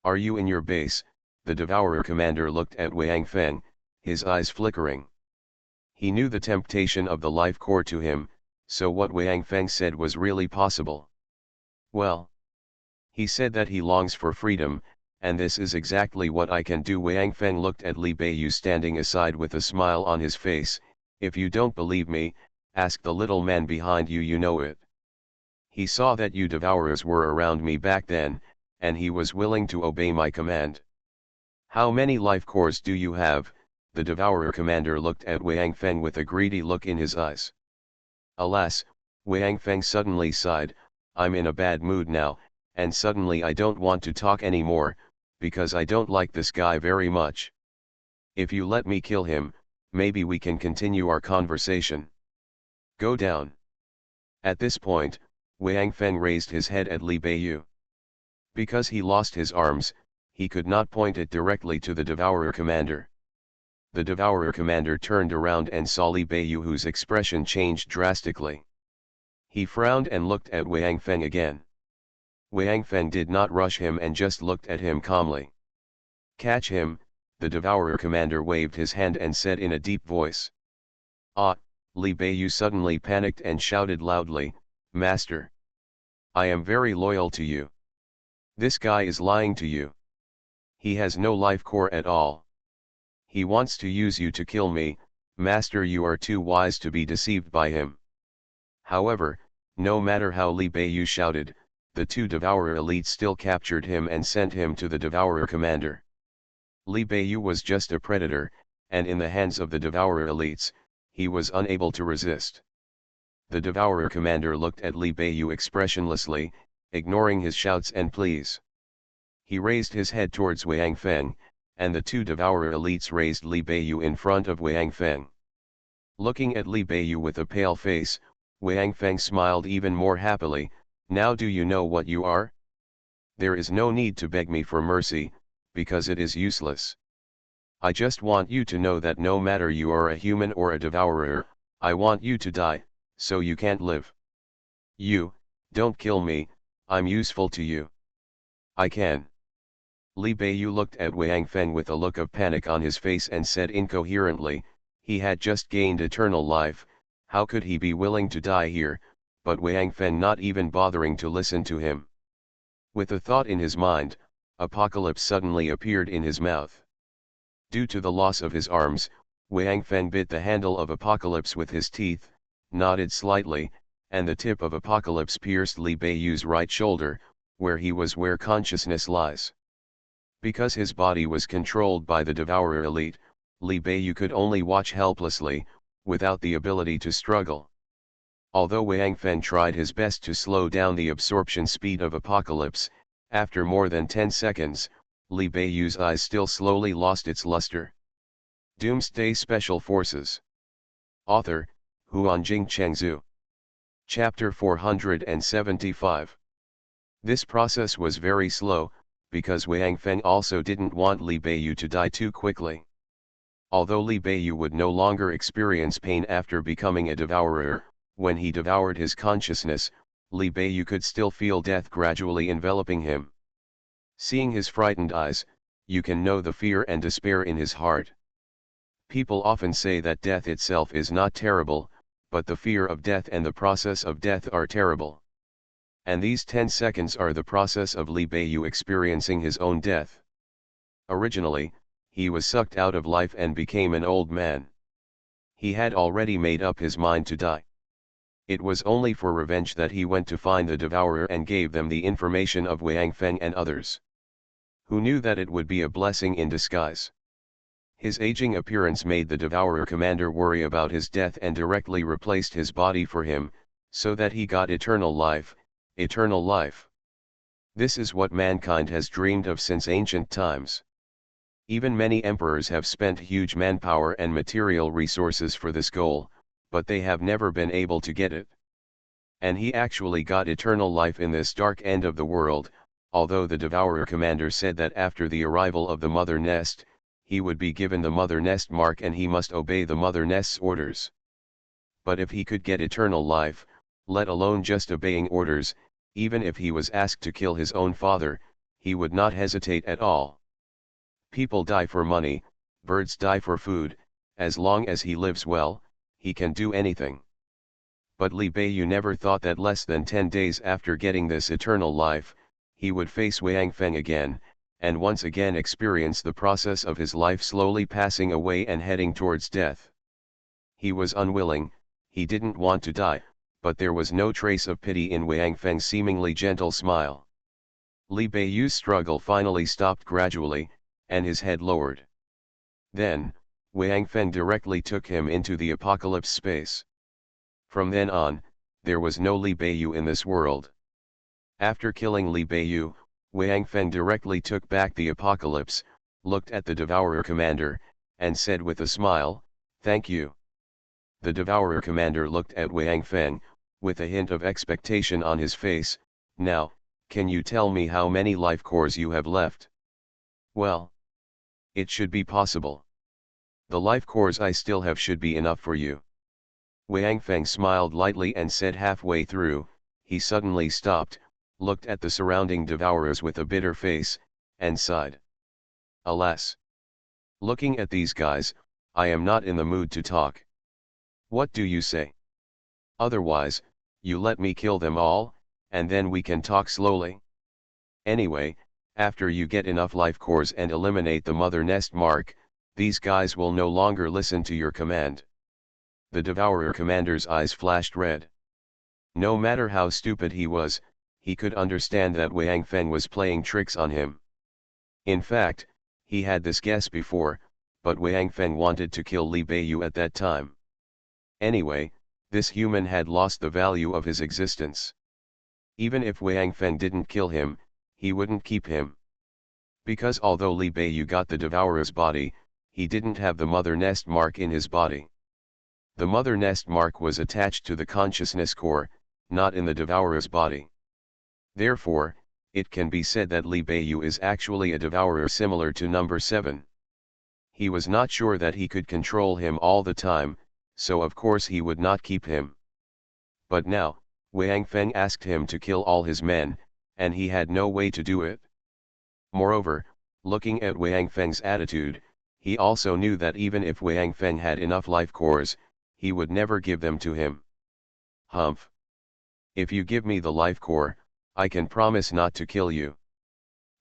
Are you in your base? The devourer commander looked at Wang Feng, his eyes flickering. He knew the temptation of the life core to him, so what Wang Feng said was really possible. Well, he said that he longs for freedom, and this is exactly what I can do. Wang Feng looked at Li Beiyu standing aside with a smile on his face. If you don't believe me, ask the little man behind you, you know it. He saw that you devourers were around me back then, and he was willing to obey my command. How many life cores do you have? The devourer commander looked at Wang Feng with a greedy look in his eyes. Alas, Wang Feng suddenly sighed, I'm in a bad mood now, and suddenly I don't want to talk anymore, because I don't like this guy very much. If you let me kill him, maybe we can continue our conversation. Go down. At this point, Wang Feng raised his head at Li Beiyu. Because he lost his arms, he could not point it directly to the Devourer commander. The Devourer commander turned around and saw Li Beiyu, whose expression changed drastically. He frowned and looked at Wang Feng again. Wang Feng did not rush him and just looked at him calmly. Catch him, the Devourer commander waved his hand and said in a deep voice. Ah, Li Beiyu suddenly panicked and shouted loudly, Master! I am very loyal to you. This guy is lying to you. He has no life core at all. He wants to use you to kill me, Master. You are too wise to be deceived by him. However, no matter how Li Beiyu shouted, the two Devourer elites still captured him and sent him to the Devourer commander. Li Beiyu was just a predator, and in the hands of the Devourer elites, he was unable to resist. The Devourer commander looked at Li Beiyu expressionlessly, ignoring his shouts and pleas. He raised his head towards Wang Feng, and the two Devourer elites raised Li Beiyu in front of Wang Feng. Looking at Li Beiyu with a pale face, Wang Feng smiled even more happily. Now do you know what you are? There is no need to beg me for mercy, because it is useless. I just want you to know that no matter you are a human or a devourer, I want you to die, so you can't live. You, don't kill me, I'm useful to you. I can. Li Beiyu looked at Wang Feng with a look of panic on his face and said incoherently, he had just gained eternal life, how could he be willing to die here? But Wang Feng not even bothering to listen to him. With a thought in his mind, apocalypse suddenly appeared in his mouth. Due to the loss of his arms, Wang Feng bit the handle of apocalypse with his teeth, nodded slightly, and the tip of apocalypse pierced Li Beiyu's right shoulder, where consciousness lies. Because his body was controlled by the Devourer elite, Li Beiyu could only watch helplessly, without the ability to struggle. Although Wang Feng tried his best to slow down the absorption speed of apocalypse, after more than 10 seconds, Li Beiyu's eyes still slowly lost its luster. Doomsday Special Forces. Author, Huanjing Chengzhu. Chapter 475. This process was very slow, because Wang Feng also didn't want Li Beiyu to die too quickly. Although Li Beiyu would no longer experience pain after becoming a devourer, when he devoured his consciousness, Li Beiyu could still feel death gradually enveloping him. Seeing his frightened eyes, you can know the fear and despair in his heart. People often say that death itself is not terrible, but the fear of death and the process of death are terrible. And these 10 seconds are the process of Li Beiyu experiencing his own death. Originally, he was sucked out of life and became an old man. He had already made up his mind to die. It was only for revenge that he went to find the Devourer and gave them the information of Wang Feng and others. Who knew that it would be a blessing in disguise? His aging appearance made the Devourer commander worry about his death and directly replaced his body for him, so that he got eternal life, eternal life. This is what mankind has dreamed of since ancient times. Even many emperors have spent huge manpower and material resources for this goal, but they have never been able to get it. And he actually got eternal life in this dark end of the world, although the Devourer commander said that after the arrival of the mother nest, he would be given the mother nest mark and he must obey the mother nest's orders. But if he could get eternal life, let alone just obeying orders, even if he was asked to kill his own father, he would not hesitate at all. People die for money, birds die for food, as long as he lives well, he can do anything. But Li Beiyu never thought that less than 10 days after getting this eternal life, he would face Wang Feng again, and once again experience the process of his life slowly passing away and heading towards death. He was unwilling, he didn't want to die, but there was no trace of pity in Wang Feng's seemingly gentle smile. Li Beiyu's struggle finally stopped gradually, and his head lowered. Then, Wang Feng directly took him into the apocalypse space. From then on, there was no Li Beiyu in this world. After killing Li Beiyu, Wang Feng directly took back the apocalypse, looked at the Devourer commander, and said with a smile, Thank you. The Devourer commander looked at Wang Feng, with a hint of expectation on his face. Now, can you tell me how many life cores you have left? Well, it should be possible. The life cores I still have should be enough for you. Wang Feng smiled lightly and said halfway through, he suddenly stopped, looked at the surrounding devourers with a bitter face, and sighed. Alas! Looking at these guys, I am not in the mood to talk. What do you say? Otherwise, you let me kill them all, and then we can talk slowly. Anyway, after you get enough life cores and eliminate the mother nest mark, these guys will no longer listen to your command. The Devourer commander's eyes flashed red. No matter how stupid he was, he could understand that Wang Feng was playing tricks on him. In fact, he had this guess before, but Wang Feng wanted to kill Li Beiyu at that time. Anyway, this human had lost the value of his existence. Even if Wang Feng didn't kill him, he wouldn't keep him. Because although Li Beiyu got the Devourer's body, he didn't have the mother nest mark in his body. The mother nest mark was attached to the consciousness core, not in the Devourer's body. Therefore, it can be said that Li Beiyu is actually a Devourer similar to number 7. He was not sure that he could control him all the time, so of course he would not keep him. But now, Wang Feng asked him to kill all his men, and he had no way to do it. Moreover, looking at Wang Feng's attitude, he also knew that even if Wang Feng had enough life cores, he would never give them to him. Humph! If you give me the life core, I can promise not to kill you.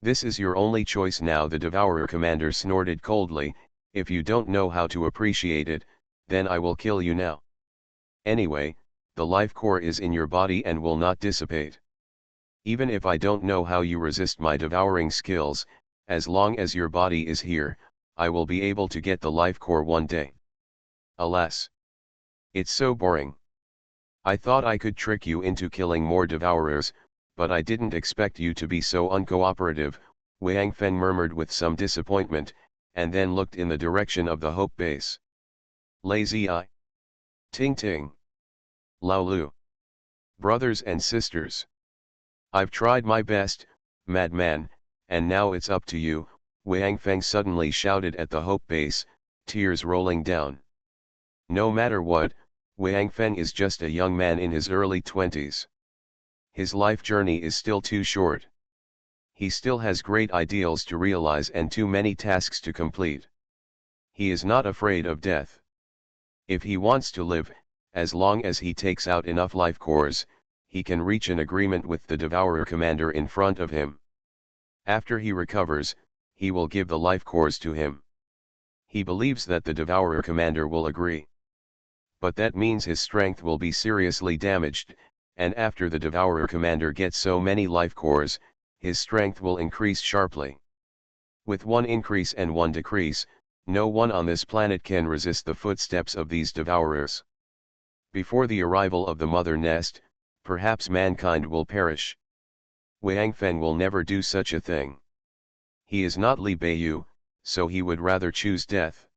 This is your only choice now, the Devourer commander snorted coldly. If you don't know how to appreciate it, then I will kill you now. Anyway, the life core is in your body and will not dissipate. Even if I don't know how you resist my devouring skills, as long as your body is here, I will be able to get the life core one day. Alas! It's so boring. I thought I could trick you into killing more devourers, but I didn't expect you to be so uncooperative, Wang Feng murmured with some disappointment, and then looked in the direction of the Hope base. Lazy eye. Ting ting. Lao Lu. Brothers and sisters. I've tried my best, madman, and now it's up to you, Wang Feng suddenly shouted at the Hope base, tears rolling down. No matter what, Wang Feng is just a young man in his early 20s. His life journey is still too short. He still has great ideals to realize and too many tasks to complete. He is not afraid of death. If he wants to live, as long as he takes out enough life cores, he can reach an agreement with the Devourer commander in front of him. After he recovers, he will give the life cores to him. He believes that the Devourer commander will agree. But that means his strength will be seriously damaged, and after the Devourer commander gets so many life cores, his strength will increase sharply. With one increase and one decrease, no one on this planet can resist the footsteps of these devourers. Before the arrival of the mother nest, perhaps mankind will perish. Wang Feng will never do such a thing. He is not Li Beiyu, so he would rather choose death.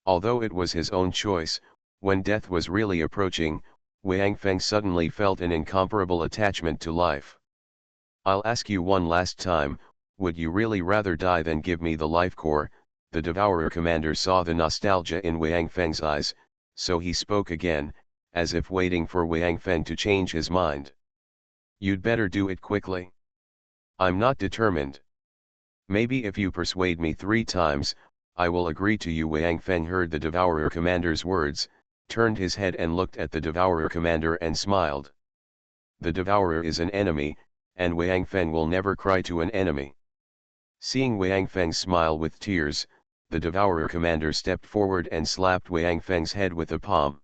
Although it was his own choice, when death was really approaching, Wang Feng suddenly felt an incomparable attachment to life. I'll ask you one last time, would you really rather die than give me the life core? The Devourer commander saw the nostalgia in Wang Feng's eyes, so he spoke again, as if waiting for Wang Feng to change his mind. You'd better do it quickly. I'm not determined. Maybe if you persuade me 3 times, I will agree to you. Wang Feng heard the Devourer commander's words, turned his head and looked at the Devourer commander and smiled. The Devourer is an enemy, and Wang Feng will never cry to an enemy. Seeing Wang Feng smile with tears, the Devourer commander stepped forward and slapped Wang Feng's head with a palm.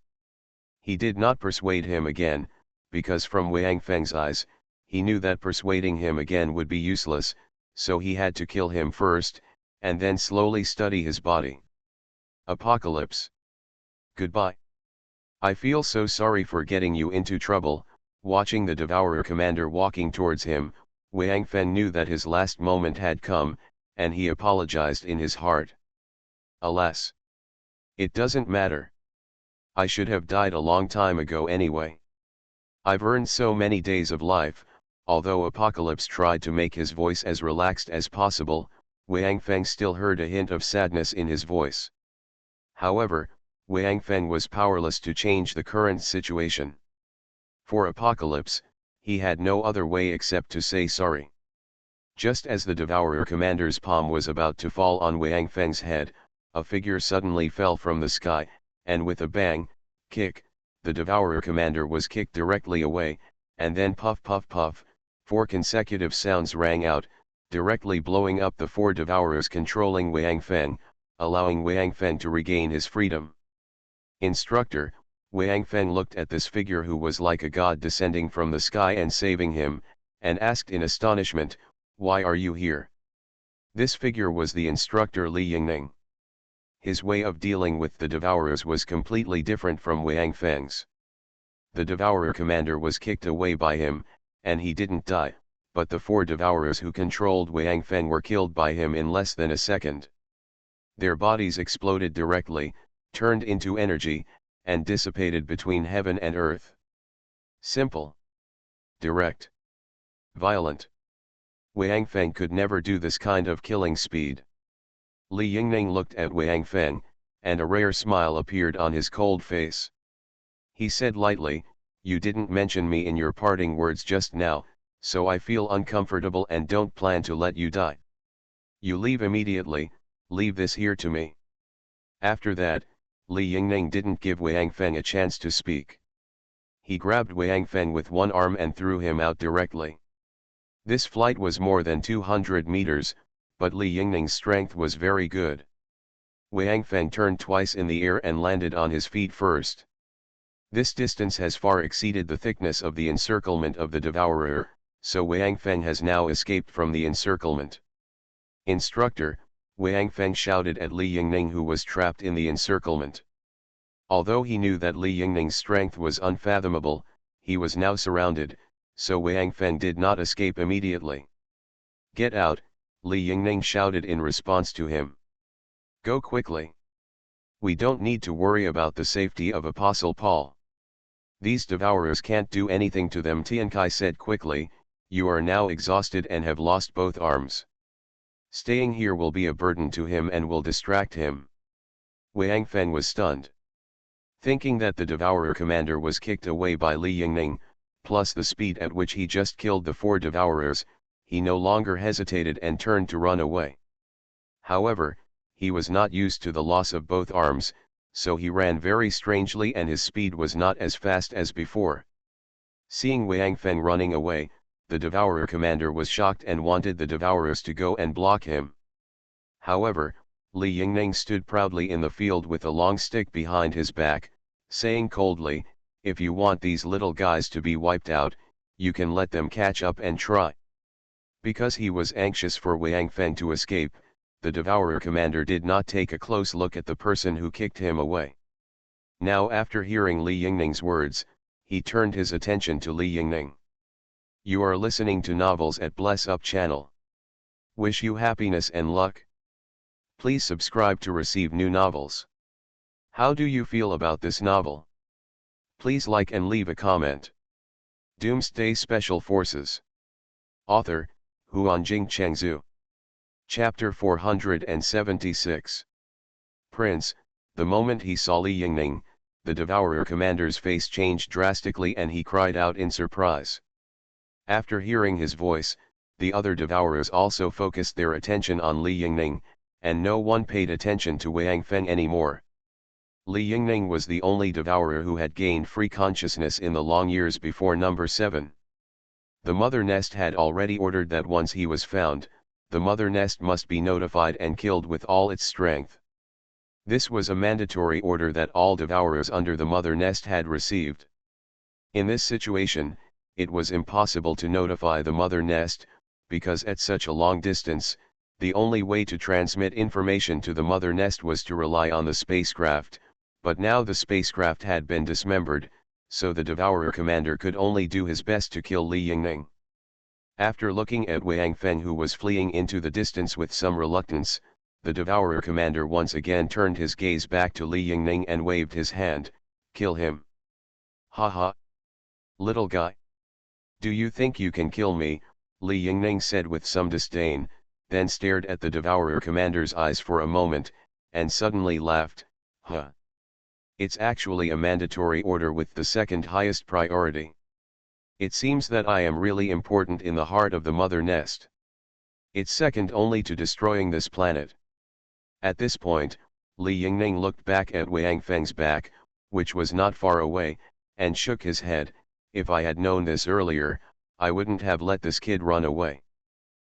He did not persuade him again, because from Wang Feng's eyes, he knew that persuading him again would be useless, so he had to kill him first, and then slowly study his body. Apocalypse. Goodbye. I feel so sorry for getting you into trouble. Watching the Devourer commander walking towards him, Wang Feng knew that his last moment had come, and he apologized in his heart. Alas! It doesn't matter. I should have died a long time ago anyway. I've earned so many days of life. Although Apocalypse tried to make his voice as relaxed as possible, Wang Feng still heard a hint of sadness in his voice. However, Wang Feng was powerless to change the current situation. For Apocalypse, he had no other way except to say sorry. Just as the Devourer commander's palm was about to fall on Wang Feng's head, a figure suddenly fell from the sky, and with a bang, kick, the Devourer commander was kicked directly away, and then puff puff puff, 4 consecutive sounds rang out, directly blowing up the 4 Devourers controlling Wang Feng, allowing Wang Feng to regain his freedom. Instructor, Wang Feng looked at this figure who was like a god descending from the sky and saving him, and asked in astonishment, "Why are you here?" This figure was the instructor Li Yingning. His way of dealing with the Devourers was completely different from Wang Feng's. The Devourer commander was kicked away by him, and he didn't die, but the 4 Devourers who controlled Wang Feng were killed by him in less than a second. Their bodies exploded directly, turned into energy, and dissipated between heaven and earth. Simple. Direct. Violent. Wang Feng could never do this kind of killing speed. Li Yingning looked at Wang Feng, and a rare smile appeared on his cold face. He said lightly, "You didn't mention me in your parting words just now, so I feel uncomfortable and don't plan to let you die. You leave immediately, leave this here to me." After that, Li Yingning didn't give Wang Feng a chance to speak. He grabbed Wang Feng with one arm and threw him out directly. This flight was more than 200 meters, but Li Yingning's strength was very good. Wang Feng turned twice in the air and landed on his feet first. This distance has far exceeded the thickness of the encirclement of the Devourer, so Wang Feng has now escaped from the encirclement. "Instructor," Wang Feng shouted at Li Yingning, who was trapped in the encirclement. Although he knew that Li Yingning's strength was unfathomable, he was now surrounded, so Wang Feng did not escape immediately. "Get out," Li Yingning shouted in response to him. "Go quickly. We don't need to worry about the safety of Apostle Paul. These Devourers can't do anything to them," Tiankai said quickly. "You are now exhausted and have lost both arms. Staying here will be a burden to him and will distract him." Wang Feng was stunned. Thinking that the Devourer commander was kicked away by Li Yingning, plus the speed at which he just killed the 4 Devourers, he no longer hesitated and turned to run away. However, he was not used to the loss of both arms, so he ran very strangely and his speed was not as fast as before. Seeing Wang Feng running away, the Devourer commander was shocked and wanted the Devourers to go and block him. However, Li Yingning stood proudly in the field with a long stick behind his back, saying coldly, "If you want these little guys to be wiped out, you can let them catch up and try." Because he was anxious for Wang Feng to escape, the Devourer commander did not take a close look at the person who kicked him away. Now, after hearing Li Yingning's words, he turned his attention to Li Yingning. "You are listening to Novels at Bless Up channel. Wish you happiness and luck. Please subscribe to receive new novels. How do you feel about this novel? Please like and leave a comment." Doomsday Special Forces. Author, Huanjing Chengzhu. Chapter 476. Prince, the moment he saw Li Yingning, the Devourer commander's face changed drastically and he cried out in surprise. After hearing his voice, the other Devourers also focused their attention on Li Yingning, and no one paid attention to Wang Feng anymore. Li Yingning was the only Devourer who had gained free consciousness in the long years before number 7. The mother nest had already ordered that once he was found, the mother nest must be notified and killed with all its strength. This was a mandatory order that all Devourers under the mother nest had received. In this situation, it was impossible to notify the mother nest, because at such a long distance, the only way to transmit information to the mother nest was to rely on the spacecraft, but now the spacecraft had been dismembered, so the Devourer commander could only do his best to kill Li Yingning. After looking at Wang Feng, who was fleeing into the distance with some reluctance, the Devourer commander once again turned his gaze back to Li Yingning and waved his hand. "Kill him." "Haha. Little guy. Do you think you can kill me?" Li Yingning said with some disdain, then stared at the Devourer commander's eyes for a moment, and suddenly laughed. "Huh. It's actually a mandatory order with the second highest priority. It seems that I am really important in the heart of the mother nest. It's second only to destroying this planet." At this point, Li Yingning looked back at Wang Feng's back, which was not far away, and shook his head. "If I had known this earlier, I wouldn't have let this kid run away."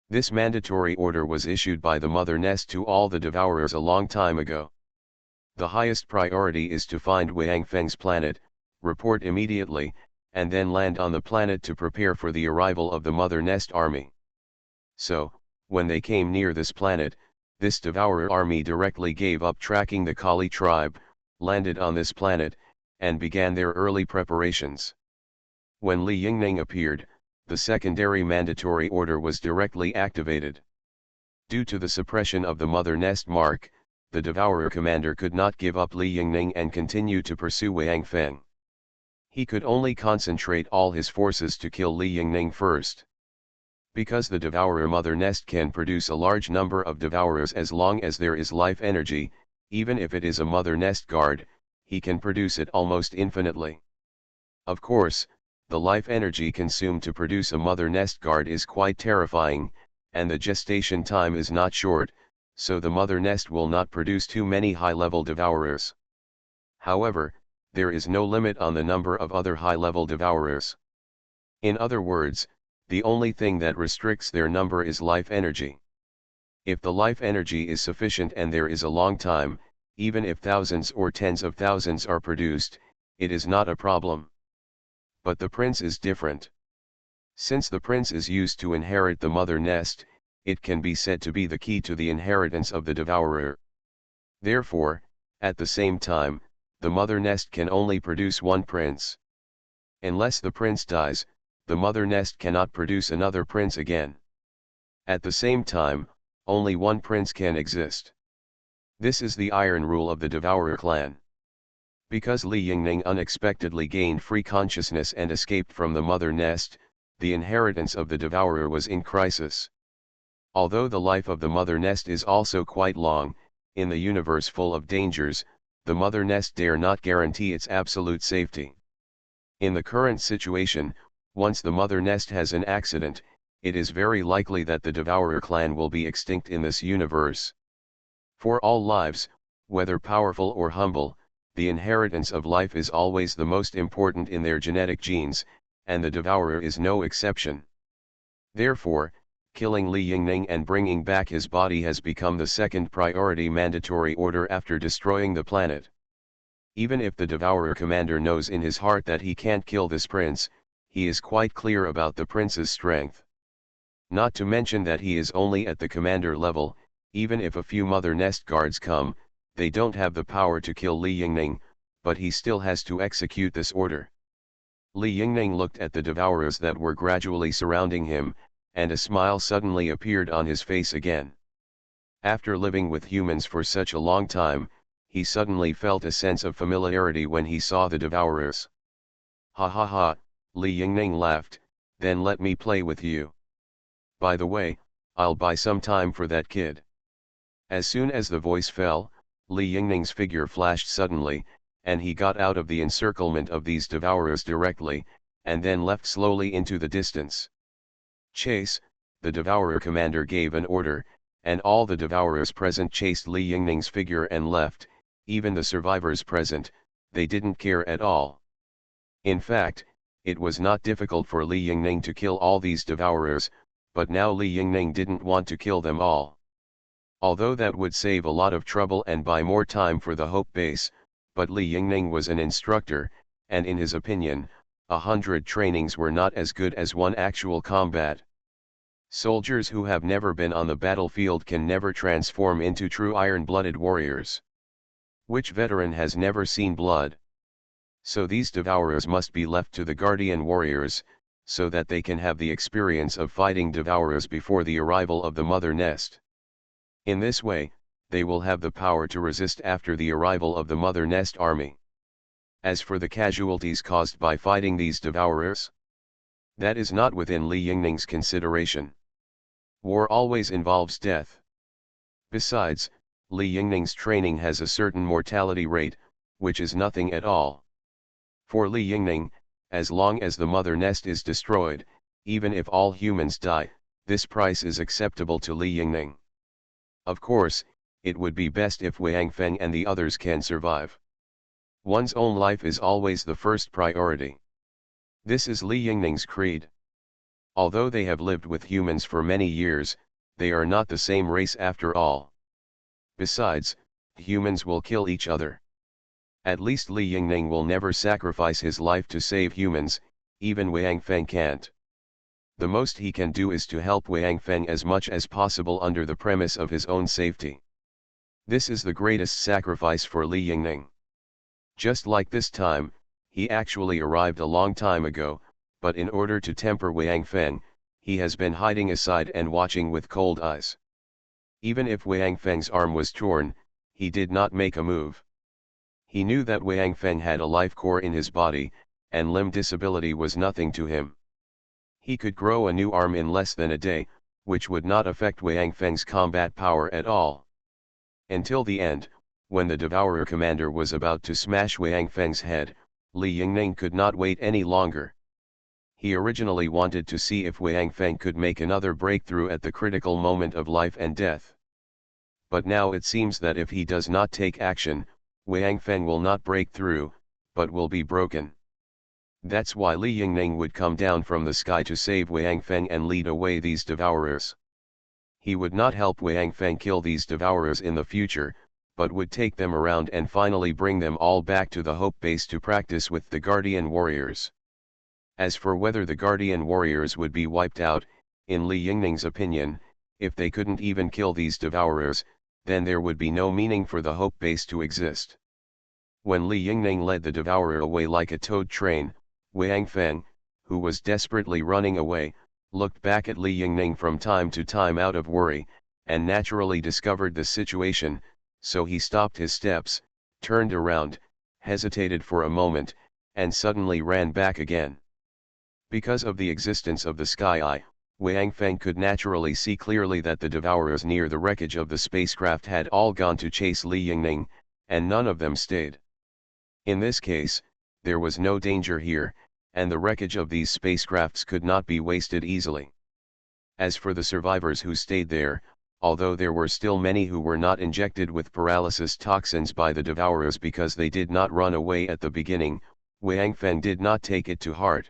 This mandatory order was issued by the mother nest to all the Devourers a long time ago. The highest priority is to find Wang Feng's planet, report immediately, and then land on the planet to prepare for the arrival of the mother nest army. So, when they came near this planet, this Devourer army directly gave up tracking the Kali tribe, landed on this planet, and began their early preparations. When Li Yingning appeared, the secondary mandatory order was directly activated. Due to the suppression of the mother nest mark, the Devourer commander could not give up Li Yingning and continue to pursue Wang Feng. He could only concentrate all his forces to kill Li Yingning first. Because the Devourer mother nest can produce a large number of Devourers as long as there is life energy, even if it is a mother nest guard, he can produce it almost infinitely. Of course, the life energy consumed to produce a mother nest guard is quite terrifying, and the gestation time is not short, so the mother nest will not produce too many high-level Devourers. However, there is no limit on the number of other high-level Devourers. In other words, the only thing that restricts their number is life energy. If the life energy is sufficient and there is a long time, even if thousands or tens of thousands are produced, it is not a problem. But the prince is different. Since the prince is used to inherit the mother nest, it can be said to be the key to the inheritance of the Devourer. Therefore, at the same time, the mother nest can only produce one prince. Unless the prince dies, the mother nest cannot produce another prince again. At the same time, only one prince can exist. This is the iron rule of the Devourer clan. Because Li Yingning unexpectedly gained free consciousness and escaped from the mother nest, the inheritance of the Devourer was in crisis. Although the life of the mother nest is also quite long, in the universe full of dangers, the mother nest dare not guarantee its absolute safety. In the current situation, once the mother nest has an accident, it is very likely that the Devourer clan will be extinct in this universe. For all lives, whether powerful or humble, the inheritance of life is always the most important in their genetic genes, and the Devourer is no exception. Therefore, killing Li Yingning and bringing back his body has become the second priority mandatory order after destroying the planet. Even if the Devourer commander knows in his heart that he can't kill this prince, he is quite clear about the prince's strength. Not to mention that he is only at the commander level. Even if a few mother nest guards come, they don't have the power to kill Li Yingning, but he still has to execute this order. Li Yingning looked at the Devourers that were gradually surrounding him, and a smile suddenly appeared on his face again. After living with humans for such a long time, he suddenly felt a sense of familiarity when he saw the Devourers. "Ha ha ha," Li Yingning laughed, "then let me play with you. By the way, I'll buy some time for that kid." As soon as the voice fell, Li Yingning's figure flashed suddenly, and he got out of the encirclement of these Devourers directly, and then left slowly into the distance. "Chase," the Devourer commander gave an order, and all the Devourers present chased Li Yingning's figure and left. Even the survivors present, they didn't care at all. In fact, it was not difficult for Li Yingning to kill all these Devourers, but now Li Yingning didn't want to kill them all. Although that would save a lot of trouble and buy more time for the Hope base, but Li Yingning was an instructor, and in his opinion, 100 trainings were not as good as one actual combat. Soldiers who have never been on the battlefield can never transform into true iron-blooded warriors. Which veteran has never seen blood? So these Devourers must be left to the Guardian warriors, so that they can have the experience of fighting Devourers before the arrival of the mother nest. In this way, they will have the power to resist after the arrival of the Mother Nest army. As for the casualties caused by fighting these devourers, that is not within Li Yingning's consideration. War always involves death. Besides, Li Yingning's training has a certain mortality rate, which is nothing at all. For Li Yingning, as long as the Mother Nest is destroyed, even if all humans die, this price is acceptable to Li Yingning. Of course, it would be best if Wang Feng and the others can survive. One's own life is always the first priority. This is Li Yingning's creed. Although they have lived with humans for many years, they are not the same race after all. Besides, humans will kill each other. At least Li Yingning will never sacrifice his life to save humans, even Wang Feng can't. The most he can do is to help Wang Feng as much as possible under the premise of his own safety. This is the greatest sacrifice for Li Yingning. Just like this time, he actually arrived a long time ago, but in order to temper Wang Feng, he has been hiding aside and watching with cold eyes. Even if Wang Feng's arm was torn, he did not make a move. He knew that Wang Feng had a life core in his body, and limb disability was nothing to him. He could grow a new arm in less than a day, which would not affect Wang Feng's combat power at all. Until the end, when the Devourer commander was about to smash Wang Feng's head, Li Yingning could not wait any longer. He originally wanted to see if Wang Feng could make another breakthrough at the critical moment of life and death. But now it seems that if he does not take action, Wang Feng will not break through, but will be broken. That's why Li Yingning would come down from the sky to save Wang Feng and lead away these devourers. He would not help Wang Feng kill these devourers in the future, but would take them around and finally bring them all back to the Hope Base to practice with the Guardian Warriors. As for whether the Guardian Warriors would be wiped out, in Li Yingning's opinion, if they couldn't even kill these devourers, then there would be no meaning for the Hope Base to exist. When Li Yingning led the devourer away like a towed train, Wang Feng, who was desperately running away, looked back at Li Yingning from time to time out of worry, and naturally discovered the situation, so he stopped his steps, turned around, hesitated for a moment, and suddenly ran back again. Because of the existence of the sky eye, Wang Feng could naturally see clearly that the devourers near the wreckage of the spacecraft had all gone to chase Li Yingning, and none of them stayed. In this case, there was no danger here, and the wreckage of these spacecrafts could not be wasted easily. As for the survivors who stayed there, although there were still many who were not injected with paralysis toxins by the devourers because they did not run away at the beginning, Wang Feng did not take it to heart.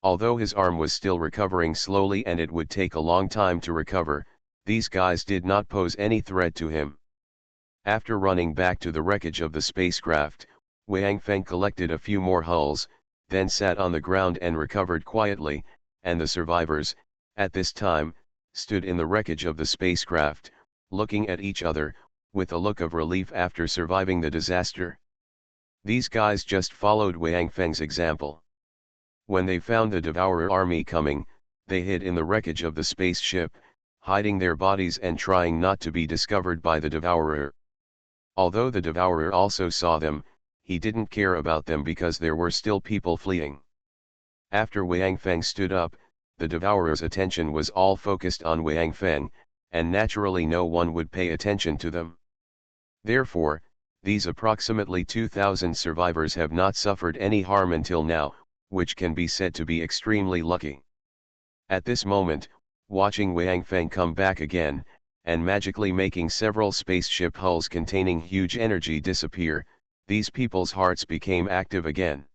Although his arm was still recovering slowly and it would take a long time to recover, these guys did not pose any threat to him. After running back to the wreckage of the spacecraft, Wang Feng collected a few more hulls, then sat on the ground and recovered quietly, and the survivors, at this time, stood in the wreckage of the spacecraft, looking at each other, with a look of relief after surviving the disaster. These guys just followed Wang Feng's example. When they found the Devourer army coming, they hid in the wreckage of the spaceship, hiding their bodies and trying not to be discovered by the Devourer. Although the Devourer also saw them, he didn't care about them because there were still people fleeing. After Wang Feng stood up, the Devourer's attention was all focused on Wang Feng, and naturally no one would pay attention to them. Therefore, these approximately 2,000 survivors have not suffered any harm until now, which can be said to be extremely lucky. At this moment, watching Wang Feng come back again, and magically making several spaceship hulls containing huge energy disappear, these people's hearts became active again.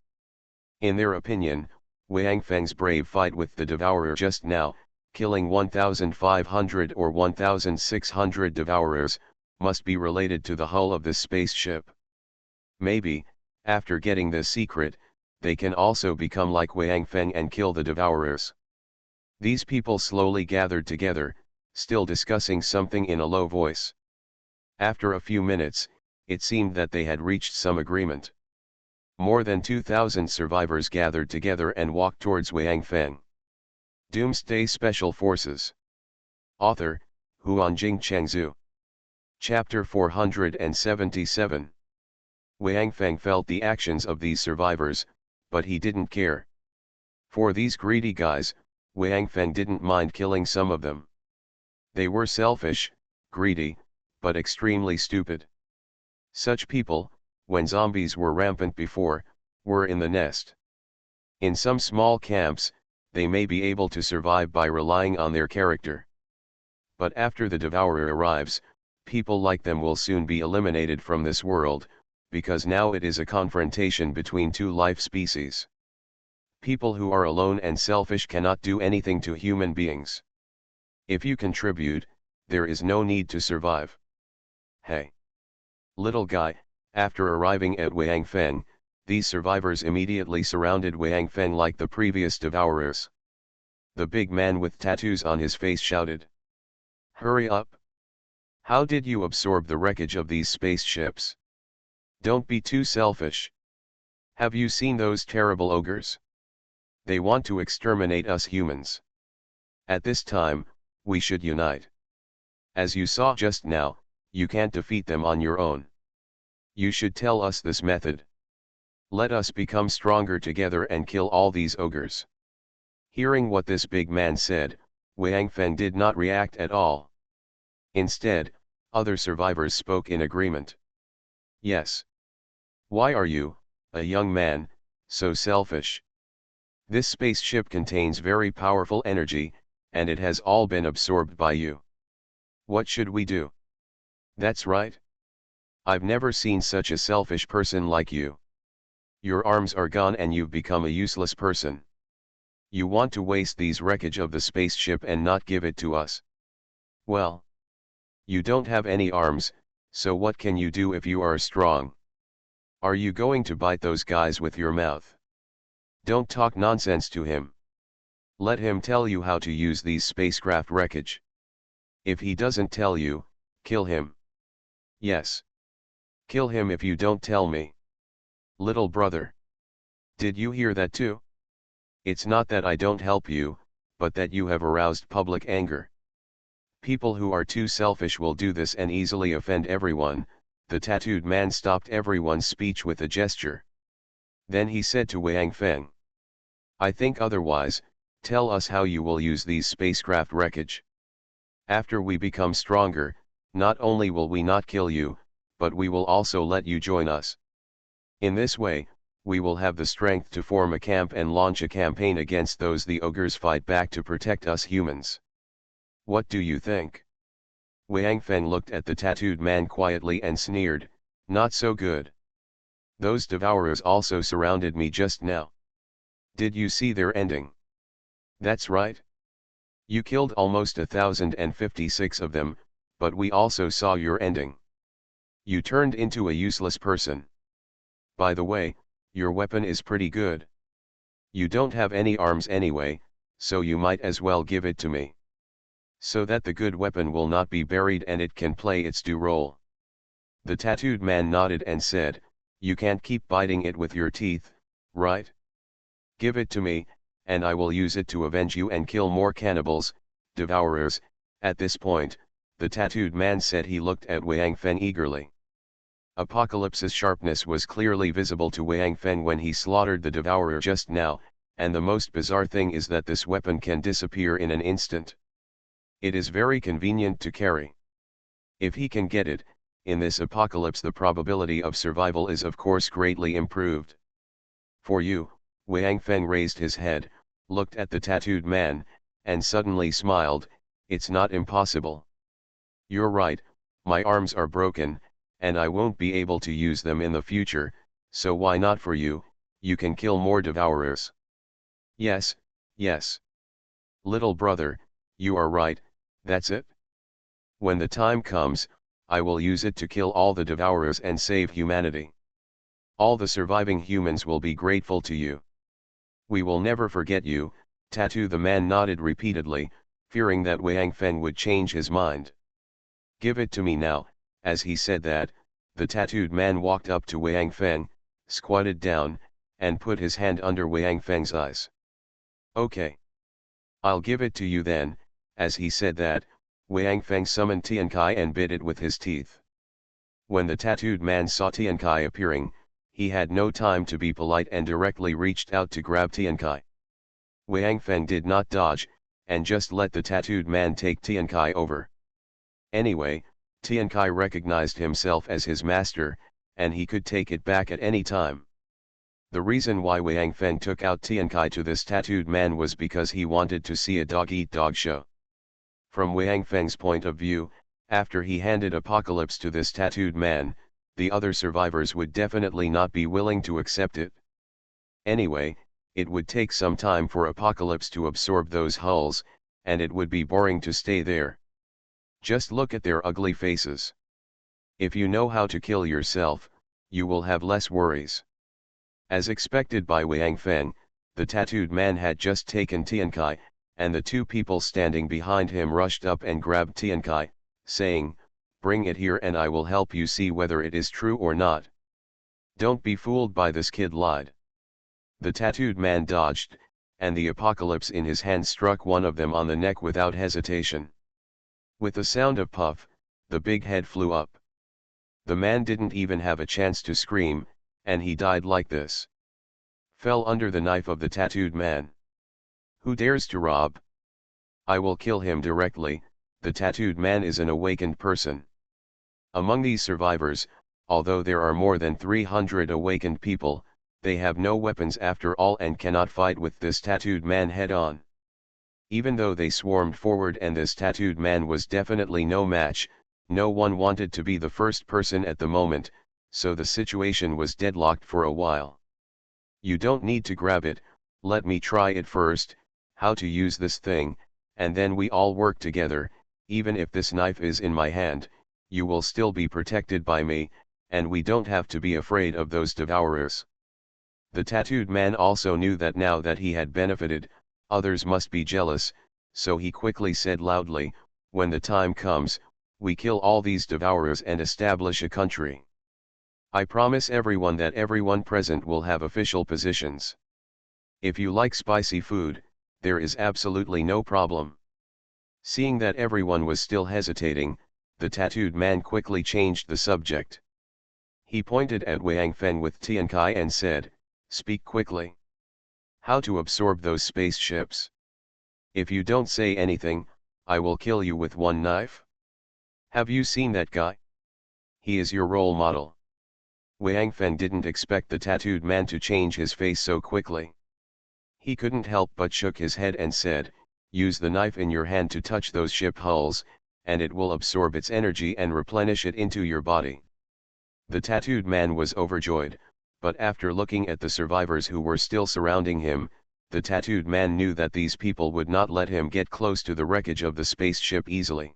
In their opinion, Wang Feng's brave fight with the Devourer just now, killing 1,500 or 1,600 Devourers, must be related to the hull of this spaceship. Maybe, after getting this secret, they can also become like Wang Feng and kill the Devourers. These people slowly gathered together, still discussing something in a low voice. After a few minutes, it seemed that they had reached some agreement. More than 2,000 survivors gathered together and walked towards Wang Feng. Doomsday Special Forces. Author, Huanjing Chengzhu. Chapter 477. Wang Feng felt the actions of these survivors, but he didn't care. For these greedy guys, Wang Feng didn't mind killing some of them. They were selfish, greedy, but extremely stupid. Such people, when zombies were rampant before, were in the nest. In some small camps, they may be able to survive by relying on their character. But after the devourer arrives, people like them will soon be eliminated from this world, because now it is a confrontation between two life species. People who are alone and selfish cannot do anything to human beings. If you contribute, there is no need to survive. Hey! Little guy, after arriving at Wang Feng, these survivors immediately surrounded Wang Feng like the previous devourers. The big man with tattoos on his face shouted. Hurry up! How did you absorb the wreckage of these spaceships? Don't be too selfish. Have you seen those terrible ogres? They want to exterminate us humans. At this time, we should unite. As you saw just now, you can't defeat them on your own. You should tell us this method. Let us become stronger together and kill all these ogres. Hearing what this big man said, Wang Feng did not react at all. Instead, other survivors spoke in agreement. Yes. Why are you, a young man, so selfish? This spaceship contains very powerful energy, and it has all been absorbed by you. What should we do? That's right. I've never seen such a selfish person like you. Your arms are gone and you've become a useless person. You want to waste these wreckage of the spaceship and not give it to us. Well, you don't have any arms, so what can you do if you are strong? Are you going to bite those guys with your mouth? Don't talk nonsense to him. Let him tell you how to use these spacecraft wreckage. If he doesn't tell you, kill him. Yes. Kill him if you don't tell me. Little brother. Did you hear that too? It's not that I don't help you, but that you have aroused public anger. People who are too selfish will do this and easily offend everyone. The tattooed man stopped everyone's speech with a gesture. Then he said to Wang Feng. I think otherwise, tell us how you will use these spacecraft wreckage. After we become stronger, not only will we not kill you, but we will also let you join us. In this way, we will have the strength to form a camp and launch a campaign against those the ogres fight back to protect us humans. What do you think? Wang Feng looked at the tattooed man quietly and sneered, not so good. Those devourers also surrounded me just now. Did you see their ending? That's right. You killed almost 1,056 of them, but we also saw your ending. You turned into a useless person. By the way, your weapon is pretty good. You don't have any arms anyway, so you might as well give it to me. So that the good weapon will not be buried and it can play its due role. The tattooed man nodded and said, you can't keep biting it with your teeth, right? Give it to me, and I will use it to avenge you and kill more cannibals, devourers. At this point, the tattooed man said he looked at Wang Feng eagerly. Apocalypse's sharpness was clearly visible to Wang Feng when he slaughtered the devourer just now, and the most bizarre thing is that this weapon can disappear in an instant. It is very convenient to carry. If he can get it, in this apocalypse the probability of survival is of course greatly improved. For you, Wang Feng raised his head, looked at the tattooed man, and suddenly smiled, it's not impossible. You're right, my arms are broken, and I won't be able to use them in the future, so why not for you, you can kill more devourers. Yes, yes. Little brother, you are right, that's it. When the time comes, I will use it to kill all the devourers and save humanity. All the surviving humans will be grateful to you. We will never forget you. Tattoo the man nodded repeatedly, fearing that Wang Feng would change his mind. Give it to me now. As he said that, the tattooed man walked up to Wang Feng, squatted down, and put his hand under Wang Feng's eyes. Okay. I'll give it to you then. As he said that, Wang Feng summoned Tian Kai and bit it with his teeth. When the tattooed man saw Tian Kai appearing, he had no time to be polite and directly reached out to grab Tian Kai. Wang Feng did not dodge, and just let the tattooed man take Tian Kai over. Anyway, Tian Kai recognized himself as his master, and he could take it back at any time. The reason why Wang Feng took out Tian Kai to this tattooed man was because he wanted to see a dog-eat-dog show. From Wang Feng's point of view, after he handed Apocalypse to this tattooed man, the other survivors would definitely not be willing to accept it. Anyway, it would take some time for Apocalypse to absorb those hulls, and it would be boring to stay there. Just look at their ugly faces. If you know how to kill yourself, you will have less worries. As expected by Wang Feng, the tattooed man had just taken Tian Kai, and the two people standing behind him rushed up and grabbed Tian Kai, saying, "Bring it here and I will help you see whether it is true or not. Don't be fooled by this kid lied." The tattooed man dodged, and the Apocalypse in his hand struck one of them on the neck without hesitation. With the sound of puff, the big head flew up. The man didn't even have a chance to scream, and he died like this. Fell under the knife of the tattooed man. Who dares to rob? I will kill him directly. The tattooed man is an awakened person. Among these survivors, although there are more than 300 awakened people, they have no weapons after all and cannot fight with this tattooed man head-on. Even though they swarmed forward and this tattooed man was definitely no match, no one wanted to be the first person at the moment, so the situation was deadlocked for a while. You don't need to grab it, let me try it first, how to use this thing, and then we all work together. Even if this knife is in my hand, you will still be protected by me, and we don't have to be afraid of those devourers. The tattooed man also knew that now that he had benefited, others must be jealous, so he quickly said loudly, "When the time comes, we kill all these devourers and establish a country. I promise everyone that everyone present will have official positions. If you like spicy food, there is absolutely no problem." Seeing that everyone was still hesitating, the tattooed man quickly changed the subject. He pointed at Wang Feng with Tian Kai and said, "Speak quickly. How to absorb those spaceships? If you don't say anything, I will kill you with one knife. Have you seen that guy? He is your role model." Wang Feng didn't expect the tattooed man to change his face so quickly. He couldn't help but shook his head and said, "Use the knife in your hand to touch those ship hulls, and it will absorb its energy and replenish it into your body." The tattooed man was overjoyed, but after looking at the survivors who were still surrounding him, the tattooed man knew that these people would not let him get close to the wreckage of the spaceship easily.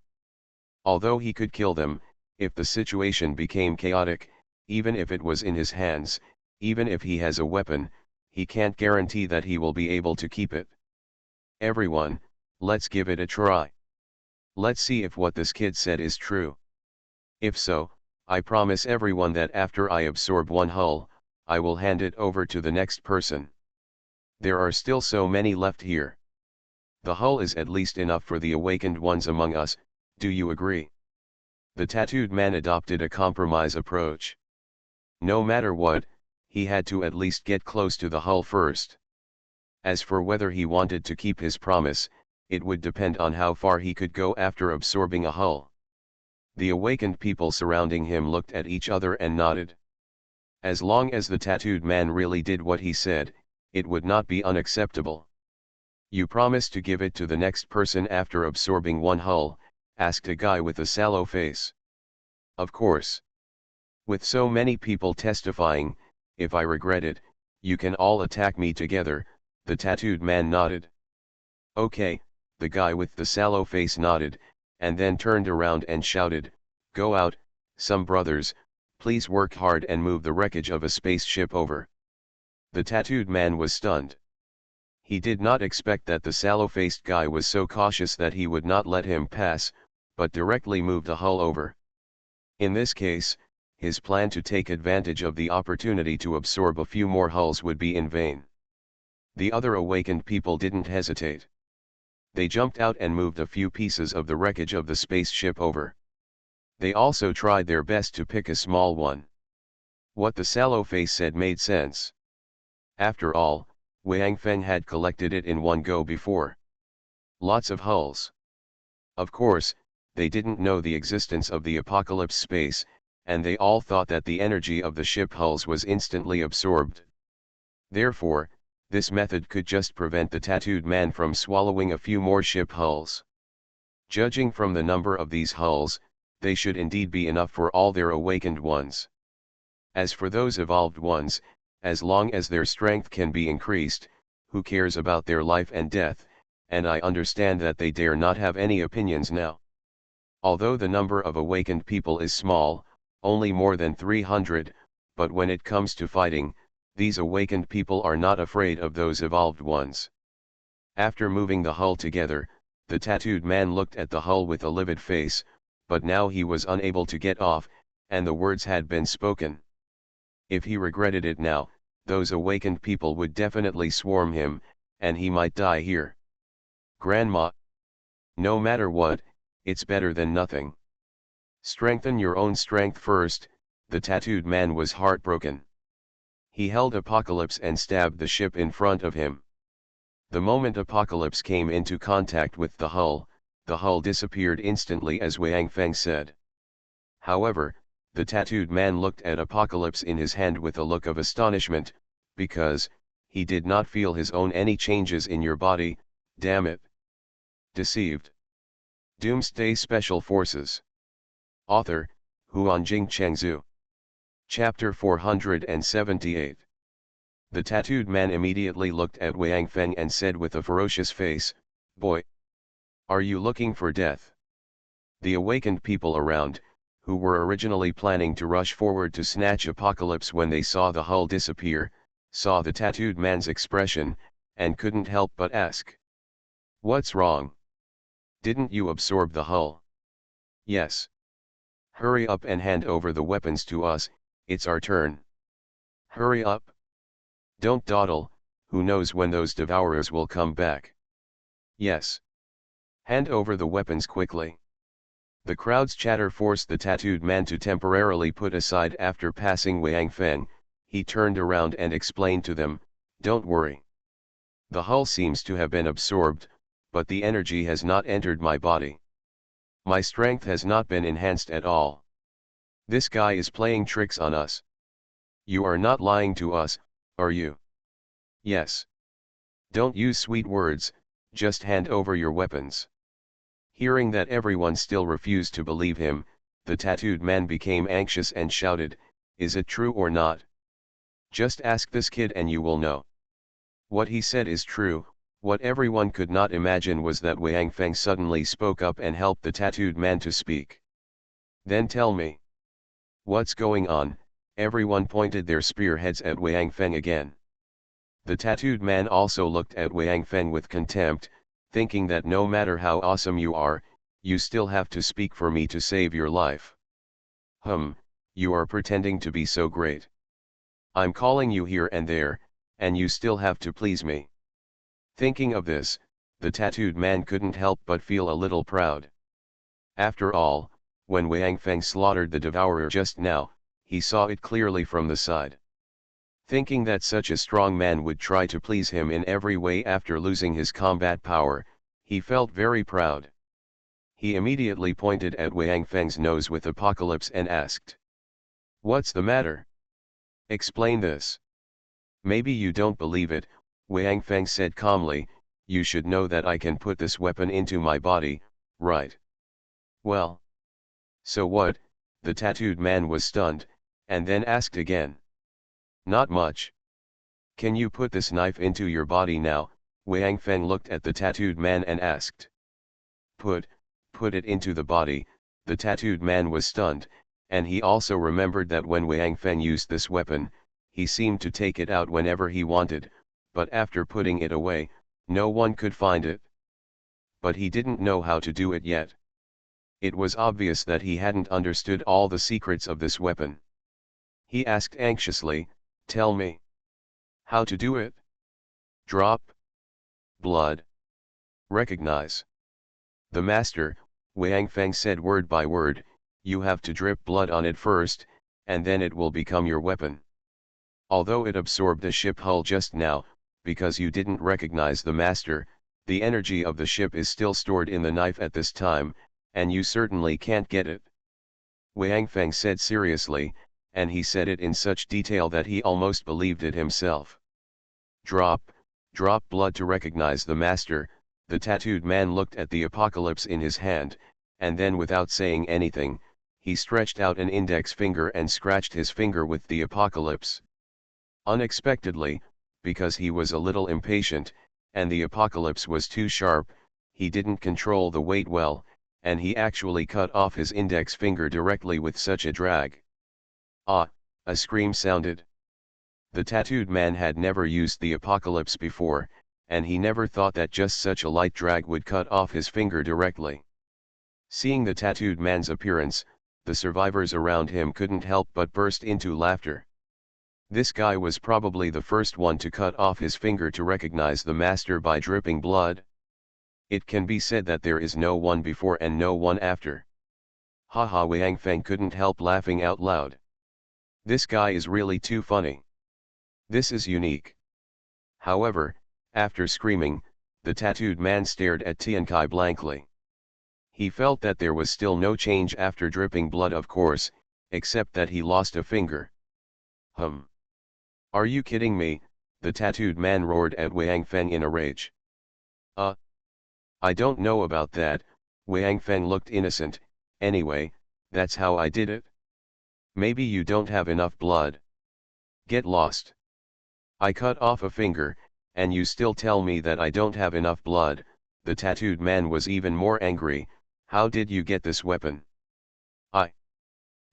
Although he could kill them, if the situation became chaotic, even if it was in his hands, even if he has a weapon, he can't guarantee that he will be able to keep it. Everyone, let's give it a try. Let's see if what this kid said is true. If so, I promise everyone that after I absorb one hull, I will hand it over to the next person. There are still so many left here. The hull is at least enough for the awakened ones among us, do you agree? The tattooed man adopted a compromise approach. No matter what, he had to at least get close to the hull first. As for whether he wanted to keep his promise, it would depend on how far he could go after absorbing a hull. The awakened people surrounding him looked at each other and nodded. As long as the tattooed man really did what he said, it would not be unacceptable. "You promise to give it to the next person after absorbing one hull?" asked a guy with a sallow face. "Of course. With so many people testifying, if I regret it, you can all attack me together," the tattooed man nodded. "Okay," the guy with the sallow face nodded, and then turned around and shouted, "Go out, some brothers, please work hard and move the wreckage of a spaceship over." The tattooed man was stunned. He did not expect that the sallow-faced guy was so cautious that he would not let him pass, but directly moved the hull over. In this case, his plan to take advantage of the opportunity to absorb a few more hulls would be in vain. The other awakened people didn't hesitate. They jumped out and moved a few pieces of the wreckage of the spaceship over. They also tried their best to pick a small one. What the sallow face said made sense. After all, Wang Feng had collected it in one go before. Lots of hulls. Of course, they didn't know the existence of the apocalypse space, and they all thought that the energy of the ship hulls was instantly absorbed. Therefore, this method could just prevent the tattooed man from swallowing a few more ship hulls. Judging from the number of these hulls, they should indeed be enough for all their awakened ones. As for those evolved ones, as long as their strength can be increased, who cares about their life and death, and I understand that they dare not have any opinions now. Although the number of awakened people is small, only more than 300, but when it comes to fighting, these awakened people are not afraid of those evolved ones. After moving the hull together, the tattooed man looked at the hull with a livid face, but now he was unable to get off, and the words had been spoken. If he regretted it now, those awakened people would definitely swarm him, and he might die here. Grandma. No matter what, it's better than nothing. Strengthen your own strength first. The tattooed man was heartbroken. He held Apocalypse and stabbed the ship in front of him. The moment Apocalypse came into contact with the hull disappeared instantly as Wang Feng said. However, the tattooed man looked at Apocalypse in his hand with a look of astonishment, because he did not feel his own any changes in your body. Damn it. Deceived. Doomsday Special Forces. Author, Huanjing Chengzhu. Chapter 478. The tattooed man immediately looked at Wang Feng and said with a ferocious face, "Boy, are you looking for death?" The awakened people around, who were originally planning to rush forward to snatch Apocalypse when they saw the hull disappear, saw the tattooed man's expression, and couldn't help but ask. "What's wrong? Didn't you absorb the hull?" "Yes." "Hurry up and hand over the weapons to us, it's our turn." "Hurry up. Don't dawdle, who knows when those devourers will come back." "Yes." "Hand over the weapons quickly." The crowd's chatter forced the tattooed man to temporarily put aside. After passing Wang Feng, he turned around and explained to them, "Don't worry. The hull seems to have been absorbed, but the energy has not entered my body. My strength has not been enhanced at all. This guy is playing tricks on us. You are not lying to us, are you?" "Yes." "Don't use sweet words, just hand over your weapons." Hearing that everyone still refused to believe him, the tattooed man became anxious and shouted, "Is it true or not? Just ask this kid and you will know." What he said is true. What everyone could not imagine was that Wang Feng suddenly spoke up and helped the tattooed man to speak. "Then tell me. What's going on?" Everyone pointed their spearheads at Wang Feng again. The tattooed man also looked at Wang Feng with contempt, thinking that no matter how awesome you are, you still have to speak for me to save your life. You are pretending to be so great. I'm calling you here and there, and you still have to please me. Thinking of this, the tattooed man couldn't help but feel a little proud. After all, when Wang Feng slaughtered the devourer just now, he saw it clearly from the side. Thinking that such a strong man would try to please him in every way after losing his combat power, he felt very proud. He immediately pointed at Wang Feng's nose with Apocalypse and asked, "What's the matter? Explain this." "Maybe you don't believe it," Wang Feng said calmly, "you should know that I can put this weapon into my body, right?" "Well. So what?" The tattooed man was stunned, and then asked again. "Not much. Can you put this knife into your body now?" Wang Feng looked at the tattooed man and asked. Put it into the body." The tattooed man was stunned, and he also remembered that when Wang Feng used this weapon, he seemed to take it out whenever he wanted, but after putting it away, no one could find it. But he didn't know how to do it yet. It was obvious that he hadn't understood all the secrets of this weapon. He asked anxiously, "Tell me. How to do it? Drop blood. Recognize. The master, Wang Feng said word by word, you have to drip blood on it first, and then it will become your weapon. Although it absorbed the ship hull just now, because you didn't recognize the master, the energy of the ship is still stored in the knife at this time, and you certainly can't get it. Wang Feng said seriously, and he said it in such detail that he almost believed it himself. Drop blood to recognize the master. The tattooed man looked at the apocalypse in his hand, and then without saying anything, he stretched out an index finger and scratched his finger with the apocalypse. Unexpectedly, because he was a little impatient, and the apocalypse was too sharp, he didn't control the weight well, and he actually cut off his index finger directly with such a drag. Ah! A scream sounded. The tattooed man had never used the apocalypse before, and he never thought that just such a light drag would cut off his finger directly. Seeing the tattooed man's appearance, the survivors around him couldn't help but burst into laughter. This guy was probably the first one to cut off his finger to recognize the master by dripping blood. It can be said that there is no one before and no one after. Haha, Wang Feng couldn't help laughing out loud. This guy is really too funny. This is unique. However, after screaming, the tattooed man stared at Tiankai blankly. He felt that there was still no change after dripping blood, of course, except that he lost a finger. Are you kidding me? The tattooed man roared at Wang Feng in a rage. I don't know about that. Wang Feng looked innocent. Anyway, that's how I did it. Maybe you don't have enough blood. Get lost. I cut off a finger, and you still tell me that I don't have enough blood. The tattooed man was even more angry. How did you get this weapon?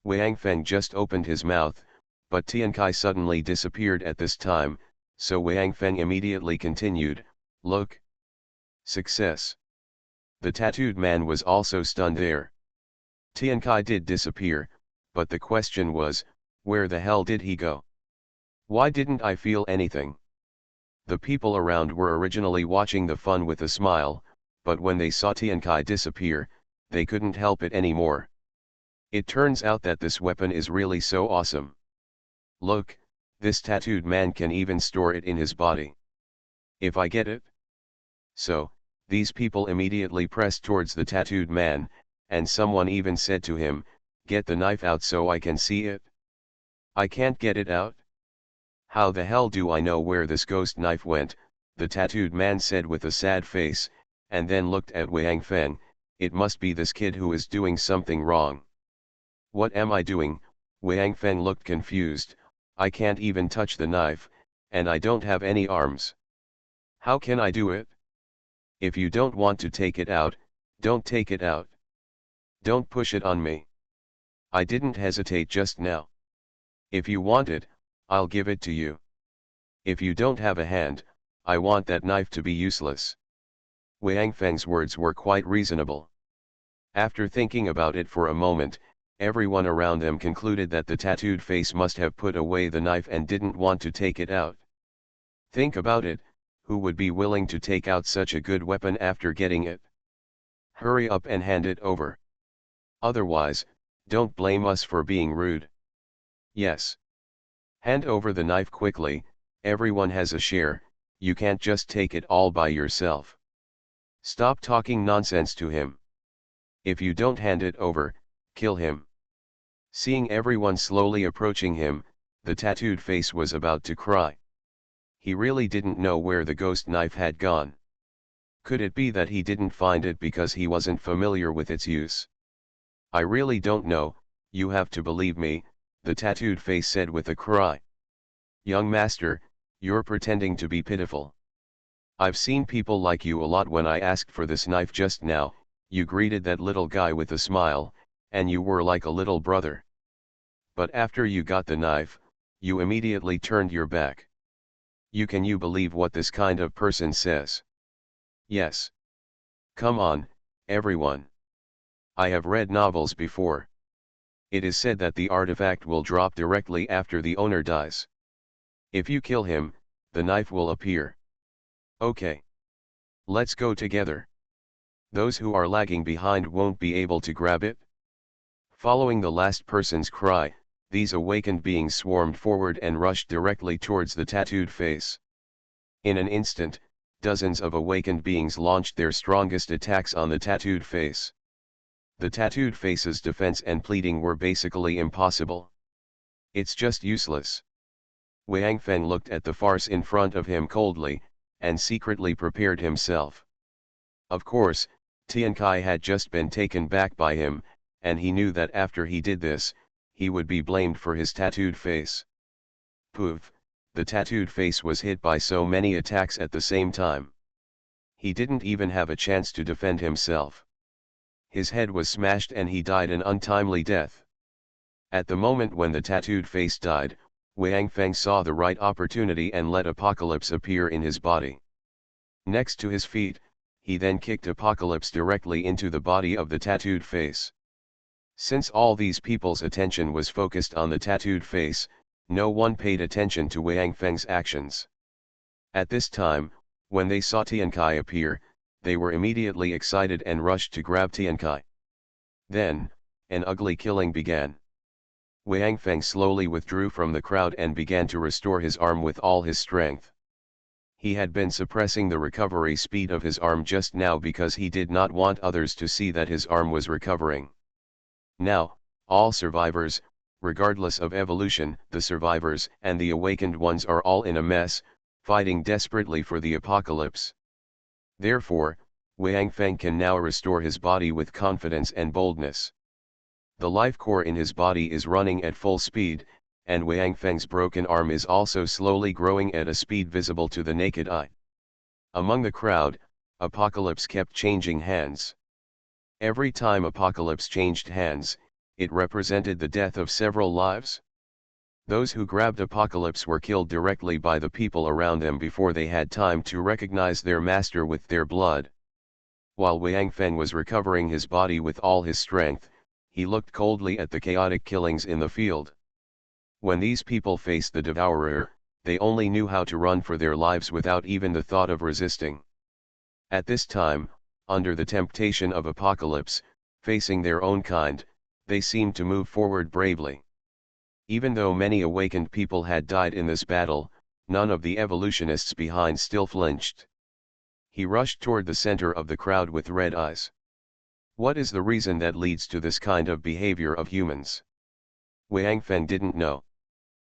Wang Feng just opened his mouth, but Tiankai suddenly disappeared at this time, so Wang Feng immediately continued, look. Success. The tattooed man was also stunned there. Tiankai did disappear, but the question was, where the hell did he go? Why didn't I feel anything? The people around were originally watching the fun with a smile, but when they saw Tiankai disappear, they couldn't help it anymore. It turns out that this weapon is really so awesome. Look, this tattooed man can even store it in his body. If I get it? So, these people immediately pressed towards the tattooed man, and someone even said to him, get the knife out so I can see it. I can't get it out. How the hell do I know where this ghost knife went? The tattooed man said with a sad face, and then looked at Wang Feng. It must be this kid who is doing something wrong. What am I doing? Wang Feng looked confused. I can't even touch the knife, and I don't have any arms. How can I do it? If you don't want to take it out, don't take it out. Don't push it on me. I didn't hesitate just now. If you want it, I'll give it to you. If you don't have a hand, I want that knife to be useless. Wang Feng's words were quite reasonable. After thinking about it for a moment, everyone around them concluded that the tattooed face must have put away the knife and didn't want to take it out. Think about it, who would be willing to take out such a good weapon after getting it? Hurry up and hand it over. Otherwise, don't blame us for being rude. Yes. Hand over the knife quickly, everyone has a share, you can't just take it all by yourself. Stop talking nonsense to him. If you don't hand it over, kill him. Seeing everyone slowly approaching him, the tattooed face was about to cry. He really didn't know where the ghost knife had gone. Could it be that he didn't find it because he wasn't familiar with its use? I really don't know, you have to believe me, the tattooed face said with a cry. Young master, you're pretending to be pitiful. I've seen people like you a lot. When I asked for this knife just now, you greeted that little guy with a smile, and you were like a little brother. But after you got the knife, you immediately turned your back. Can you believe what this kind of person says? Yes. Come on, everyone. I have read novels before. It is said that the artifact will drop directly after the owner dies. If you kill him, the knife will appear. Okay. Let's go together. Those who are lagging behind won't be able to grab it. Following the last person's cry, these awakened beings swarmed forward and rushed directly towards the tattooed face. In an instant, dozens of awakened beings launched their strongest attacks on the tattooed face. The tattooed face's defense and pleading were basically impossible. It's just useless. Wang Feng looked at the farce in front of him coldly, and secretly prepared himself. Of course, Tian Kai had just been taken back by him, and he knew that after he did this, he would be blamed for his tattooed face. Poof, the tattooed face was hit by so many attacks at the same time. He didn't even have a chance to defend himself. His head was smashed and he died an untimely death. At the moment when the tattooed face died, Wang Feng saw the right opportunity and let Apocalypse appear in his body. Next to his feet, he then kicked Apocalypse directly into the body of the tattooed face. Since all these people's attention was focused on the tattooed face, no one paid attention to Wang Feng's actions. At this time, when they saw Tian Kai appear, they were immediately excited and rushed to grab Tian Kai. Then, an ugly killing began. Wang Feng slowly withdrew from the crowd and began to restore his arm with all his strength. He had been suppressing the recovery speed of his arm just now because he did not want others to see that his arm was recovering. Now, all survivors, regardless of evolution, the survivors and the awakened ones are all in a mess, fighting desperately for the apocalypse. Therefore, Wang Feng can now restore his body with confidence and boldness. The life core in his body is running at full speed, and Wang Feng's broken arm is also slowly growing at a speed visible to the naked eye. Among the crowd, Apocalypse kept changing hands. Every time Apocalypse changed hands, it represented the death of several lives. Those who grabbed Apocalypse were killed directly by the people around them before they had time to recognize their master with their blood. While Wang Feng was recovering his body with all his strength, he looked coldly at the chaotic killings in the field. When these people faced the Devourer, they only knew how to run for their lives without even the thought of resisting. At this time, under the temptation of Apocalypse, facing their own kind, they seemed to move forward bravely. Even though many awakened people had died in this battle, none of the evolutionists behind still flinched. He rushed toward the center of the crowd with red eyes. What is the reason that leads to this kind of behavior of humans? Wang Feng didn't know.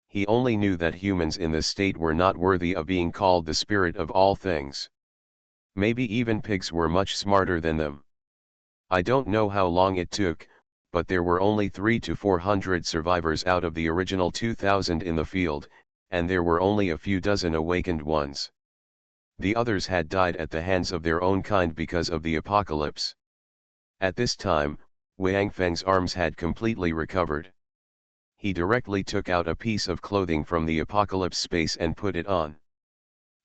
He only knew that humans in this state were not worthy of being called the spirit of all things. Maybe even pigs were much smarter than them. I don't know how long it took, but there were only 300 to 400 survivors out of the original 2,000 in the field, and there were only a few dozen awakened ones. The others had died at the hands of their own kind because of the apocalypse. At this time, Wang Feng's arms had completely recovered. He directly took out a piece of clothing from the apocalypse space and put it on.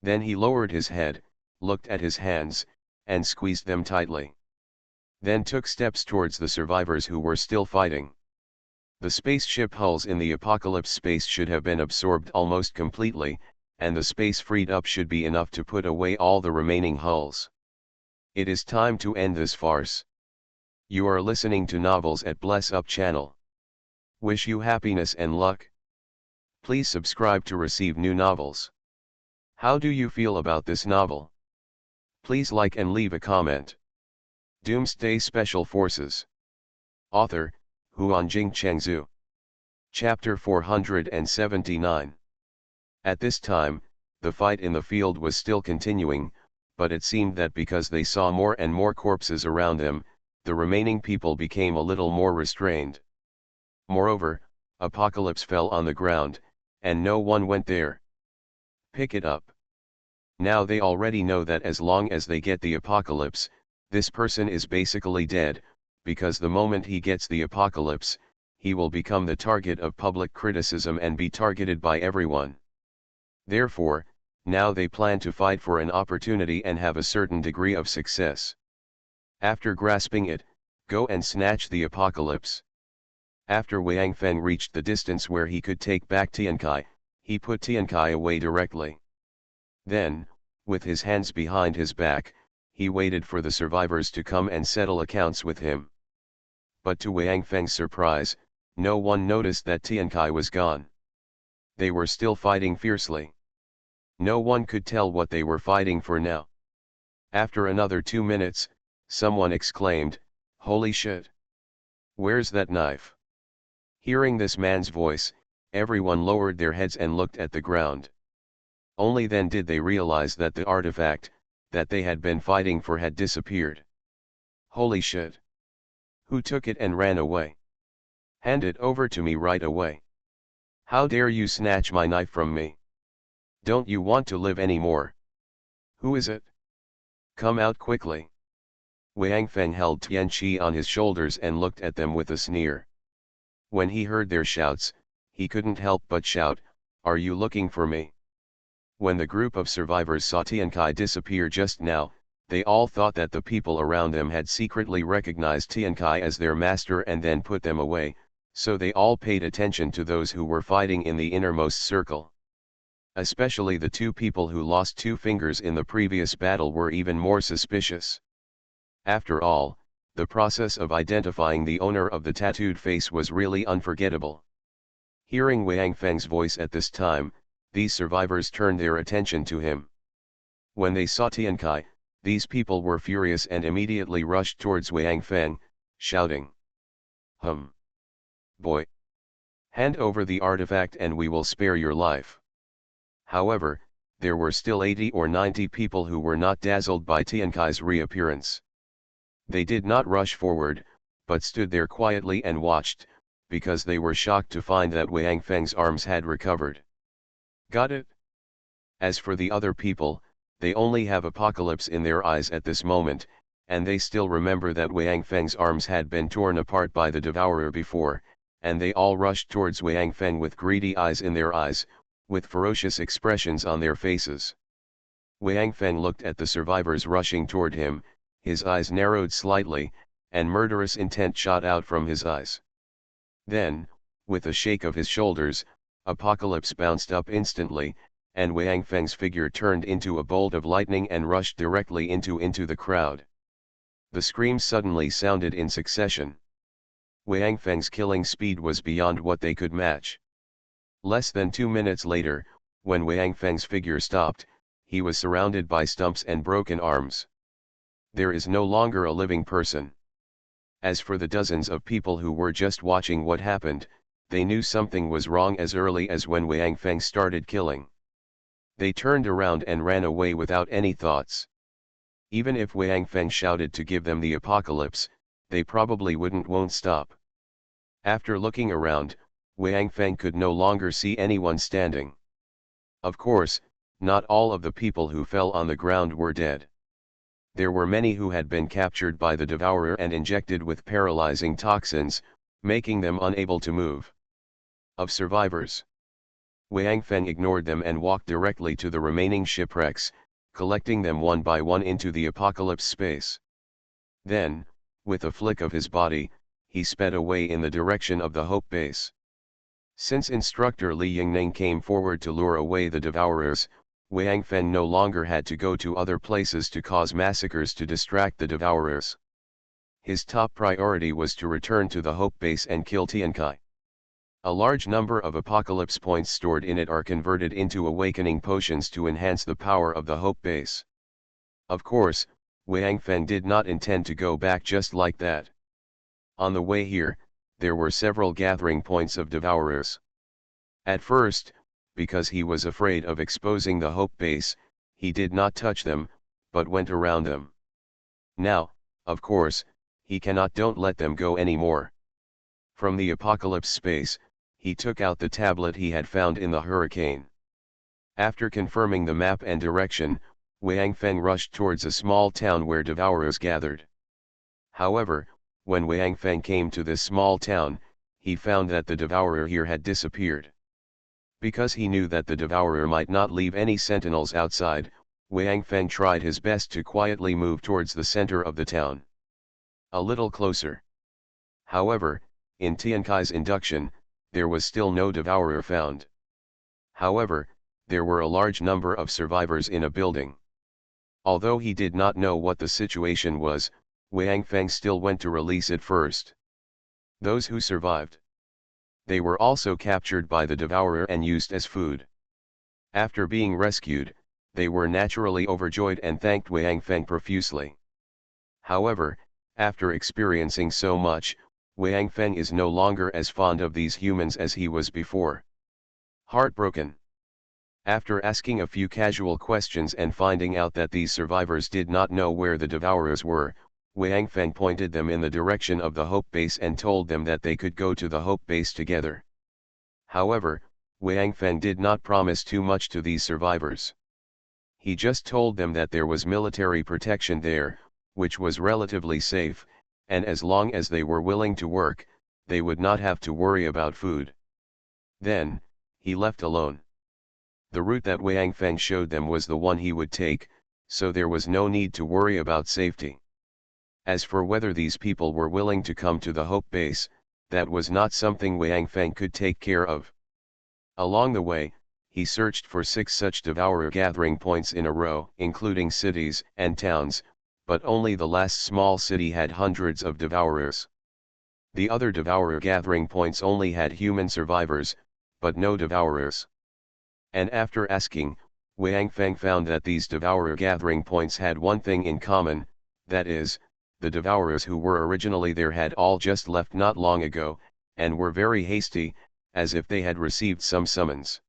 Then he lowered his head, looked at his hands, and squeezed them tightly. Then took steps towards the survivors who were still fighting. The spaceship hulls in the apocalypse space should have been absorbed almost completely, and the space freed up should be enough to put away all the remaining hulls. It is time to end this farce. You are listening to Novels at Bless Up channel. Wish you happiness and luck. Please subscribe to receive new novels. How do you feel about this novel? Please like and leave a comment. Doomsday Special Forces. Author, Huanjing Chengzhu. Chapter 479. At this time, the fight in the field was still continuing, but it seemed that because they saw more and more corpses around them, the remaining people became a little more restrained. Moreover, Apocalypse fell on the ground, and no one went there. Pick it up. Now they already know that as long as they get the Apocalypse, this person is basically dead, because the moment he gets the Apocalypse, he will become the target of public criticism and be targeted by everyone. Therefore, now they plan to fight for an opportunity and have a certain degree of success. After grasping it, go and snatch the Apocalypse. After Wang Feng reached the distance where he could take back Tian Kai, he put Tian Kai away directly. Then, with his hands behind his back, he waited for the survivors to come and settle accounts with him. But to Wang Feng's surprise, no one noticed that Tian Kai was gone. They were still fighting fiercely. No one could tell what they were fighting for now. After another 2 minutes, someone exclaimed, "Holy shit! Where's that knife?" Hearing this man's voice, everyone lowered their heads and looked at the ground. Only then did they realize that the artifact, that they had been fighting for, had disappeared. Holy shit! Who took it and ran away? Hand it over to me right away. How dare you snatch my knife from me? Don't you want to live anymore? Who is it? Come out quickly. Wang Feng held Tian Qi on his shoulders and looked at them with a sneer. When he heard their shouts, he couldn't help but shout, "Are you looking for me?" When the group of survivors saw Tian Kai disappear just now, they all thought that the people around them had secretly recognized Tian Kai as their master and then put them away, so they all paid attention to those who were fighting in the innermost circle. Especially the 2 people who lost 2 fingers in the previous battle were even more suspicious. After all, the process of identifying the owner of the tattooed face was really unforgettable. Hearing Wang Feng's voice at this time, these survivors turned their attention to him. When they saw Tian Kai, these people were furious and immediately rushed towards Wang Feng, shouting, Boy! Hand over the artifact and we will spare your life." However, there were still 80 or 90 people who were not dazzled by Tian Kai's reappearance. They did not rush forward, but stood there quietly and watched, because they were shocked to find that Wang Feng's arms had recovered. Got it? As for the other people, they only have apocalypse in their eyes at this moment, and they still remember that Wang Feng's arms had been torn apart by the devourer before, and they all rushed towards Wang Feng with greedy eyes in their eyes, with ferocious expressions on their faces. Wang Feng looked at the survivors rushing toward him, his eyes narrowed slightly, and murderous intent shot out from his eyes. Then, with a shake of his shoulders, apocalypse bounced up instantly, and Wang Feng's figure turned into a bolt of lightning and rushed directly into the crowd. The screams suddenly sounded in succession. Wang Feng's killing speed was beyond what they could match. Less than 2 minutes later, when Wang Feng's figure stopped, he was surrounded by stumps and broken arms. There is no longer a living person. As for the dozens of people who were just watching what happened, they knew something was wrong as early as when Wang Feng started killing. They turned around and ran away without any thoughts. Even if Wang Feng shouted to give them the apocalypse, they probably won't stop. After looking around, Wang Feng could no longer see anyone standing. Of course, not all of the people who fell on the ground were dead. There were many who had been captured by the devourer and injected with paralyzing toxins, making them unable to move. Of survivors, Wang Feng ignored them and walked directly to the remaining shipwrecks, collecting them one by one into the apocalypse space. Then, with a flick of his body, he sped away in the direction of the Hope Base. Since instructor Li Yingning came forward to lure away the devourers, Wang Feng no longer had to go to other places to cause massacres to distract the devourers. His top priority was to return to the Hope Base and kill Tian Kai. A large number of apocalypse points stored in it are converted into awakening potions to enhance the power of the Hope Base. Of course, Wang Feng did not intend to go back just like that. On the way here, there were several gathering points of devourers. At first, because he was afraid of exposing the Hope Base, he did not touch them, but went around them. Now, of course, he don't let them go anymore. From the apocalypse space, he took out the tablet he had found in the hurricane. After confirming the map and direction, Wang Feng rushed towards a small town where devourers gathered. However, when Wang Feng came to this small town, he found that the devourer here had disappeared. Because he knew that the devourer might not leave any sentinels outside, Wang Feng tried his best to quietly move towards the center of the town. A little closer. However, in Tian Kai's induction, there was still no devourer found. However, there were a large number of survivors in a building. Although he did not know what the situation was, Wang Feng still went to release it first. Those who survived. They were also captured by the devourer and used as food. After being rescued, they were naturally overjoyed and thanked Wang Feng profusely. However, after experiencing so much, Wang Feng is no longer as fond of these humans as he was before. Heartbroken. After asking a few casual questions and finding out that these survivors did not know where the devourers were, Wang Feng pointed them in the direction of the Hope Base and told them that they could go to the Hope Base together. However, Wang Feng did not promise too much to these survivors. He just told them that there was military protection there, which was relatively safe, and as long as they were willing to work, they would not have to worry about food. Then, he left alone. The route that Wang Feng showed them was the one he would take, so there was no need to worry about safety. As for whether these people were willing to come to the Hope Base, that was not something Wang Feng could take care of. Along the way, he searched for 6 such devourer gathering points in a row, including cities and towns, but only the last small city had hundreds of devourers. The other devourer gathering points only had human survivors, but no devourers. And after asking, Wang Feng found that these devourer gathering points had one thing in common, that is, the devourers who were originally there had all just left not long ago, and were very hasty, as if they had received some summons.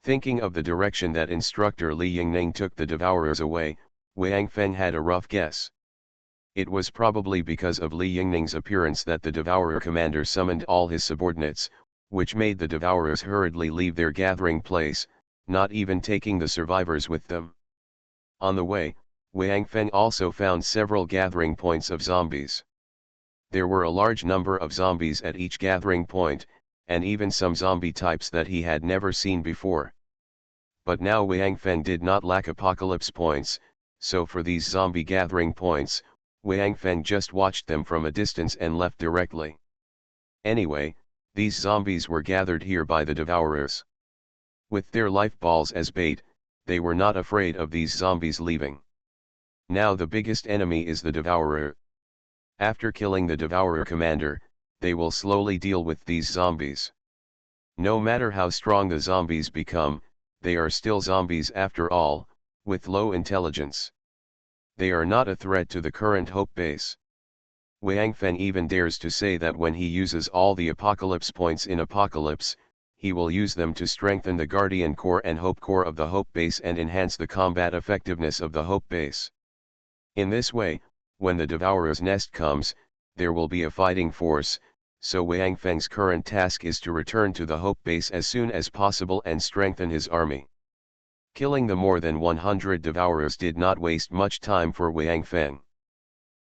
Thinking of the direction that instructor Li Yingning took the devourers away, Wang Feng had a rough guess. It was probably because of Li Yingning's appearance that the devourer commander summoned all his subordinates, which made the devourers hurriedly leave their gathering place, not even taking the survivors with them. On the way, Wang Feng also found several gathering points of zombies. There were a large number of zombies at each gathering point, and even some zombie types that he had never seen before. But now Wang Feng did not lack apocalypse points, so for these zombie gathering points, Wang Feng just watched them from a distance and left directly. Anyway, these zombies were gathered here by the devourers. With their life balls as bait, they were not afraid of these zombies leaving. Now the biggest enemy is the devourer. After killing the devourer commander, they will slowly deal with these zombies. No matter how strong the zombies become, they are still zombies after all, with low intelligence. They are not a threat to the current Hope Base. Wang Feng even dares to say that when he uses all the apocalypse points in Apocalypse, he will use them to strengthen the Guardian Core and Hope Core of the Hope Base and enhance the combat effectiveness of the Hope Base. In this way, when the Devourer's nest comes, there will be a fighting force, so Wang Feng's current task is to return to the Hope Base as soon as possible and strengthen his army. Killing the more than 100 Devourers did not waste much time for Wang Feng.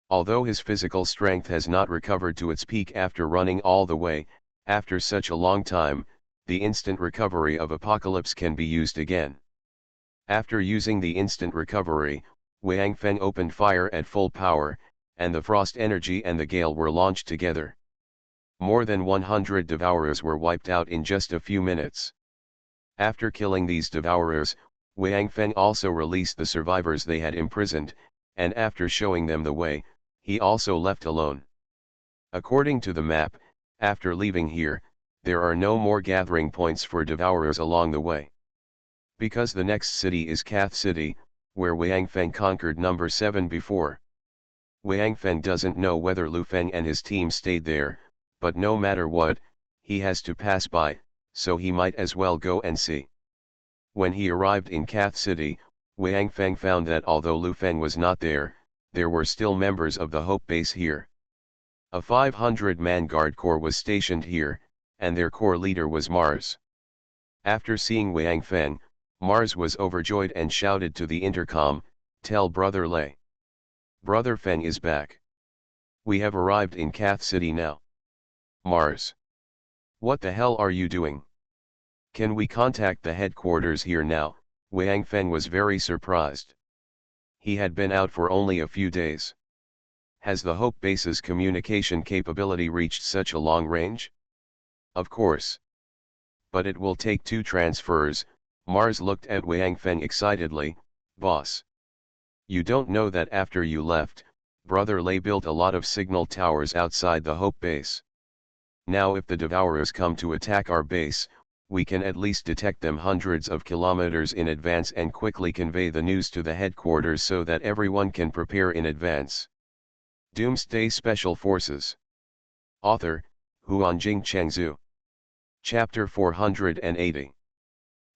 Although his physical strength has not recovered to its peak after running all the way, after such a long time, the instant recovery of Apocalypse can be used again. After using the instant recovery, Wang Feng opened fire at full power, and the frost energy and the gale were launched together. More than 100 Devourers were wiped out in just a few minutes. After killing these Devourers, Wang Feng also released the survivors they had imprisoned, and after showing them the way, he also left alone. According to the map, after leaving here, there are no more gathering points for Devourers along the way. Because the next city is Cath City, where Wang Feng conquered number 7 before. Wang Feng doesn't know whether Lu Feng and his team stayed there, but no matter what, he has to pass by, so he might as well go and see. When he arrived in Cath City, Wang Feng found that although Lu Feng was not there, there were still members of the Hope Base here. A 500-man guard corps was stationed here, and their corps leader was Mars. After seeing Wang Feng, Mars was overjoyed and shouted to the intercom, "Tell Brother Lei. Brother Feng is back. We have arrived in Cath City now." Mars. What the hell are you doing? Can we contact the headquarters here now? Wang Feng was very surprised. He had been out for only a few days. Has the Hope Base's communication capability reached such a long range? Of course. But it will take 2 transfers. Mars looked at Wang Feng excitedly. Boss. You don't know that after you left, Brother Lay built a lot of signal towers outside the Hope base. Now if the Devourers come to attack our base, we can at least detect them hundreds of kilometers in advance and quickly convey the news to the headquarters so that everyone can prepare in advance. Doomsday Special Forces. Author, Huanjing Chengzhu. Chapter 480.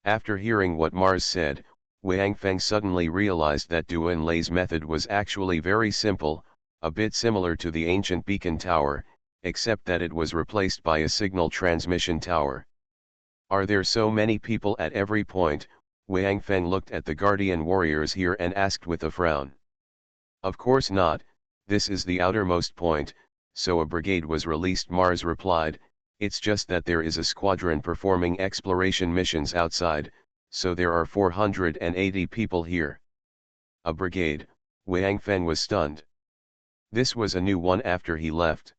After hearing what Mars said, Wang Feng suddenly realized that Duan Lei's method was actually very simple, a bit similar to the ancient beacon tower, except that it was replaced by a signal transmission tower. Are there so many people at every point? Wang Feng looked at the guardian warriors here and asked with a frown. Of course not, this is the outermost point, so a brigade was released. Mars replied, it's just that there is a squadron performing exploration missions outside, so there are 480 people here. A brigade? Wang Feng was stunned. This was a new one after he left.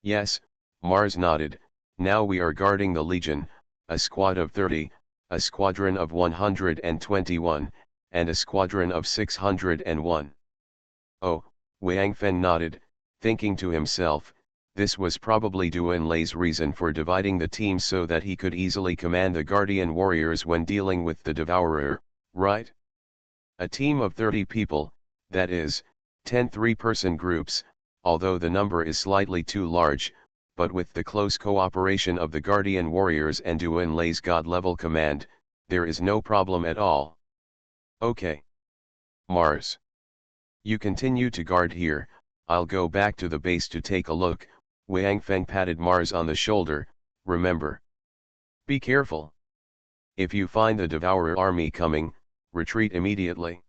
Yes, Mars nodded, now we are guarding the Legion, a squad of 30, a squadron of 121, and a squadron of 601. Oh, Wang Feng nodded, thinking to himself, this was probably Duan Lei's reason for dividing the team so that he could easily command the Guardian Warriors when dealing with the Devourer, right? A team of 30 people, that is, 10 three-person groups, although the number is slightly too large, but with the close cooperation of the Guardian Warriors and Duan Lei's God-level command, there is no problem at all. Okay. Mars. You continue to guard here, I'll go back to the base to take a look. Wang Feng patted Mars on the shoulder, remember. Be careful. If you find the Devourer army coming, retreat immediately.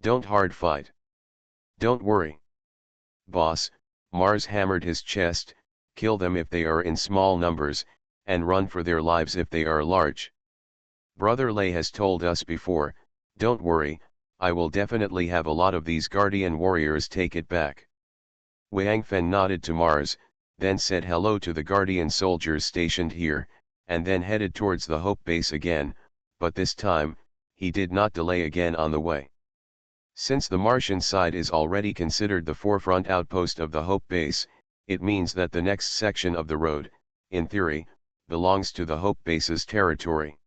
Don't hard fight. Don't worry. Boss, Mars hammered his chest, kill them if they are in small numbers, and run for their lives if they are large. Brother Lay has told us before, don't worry, I will definitely have a lot of these Guardian Warriors take it back. Wang Feng nodded to Mars, then said hello to the Guardian soldiers stationed here, and then headed towards the Hope base again, but this time, he did not delay again on the way. Since the Martian side is already considered the forefront outpost of the Hope base, it means that the next section of the road, in theory, belongs to the Hope base's territory.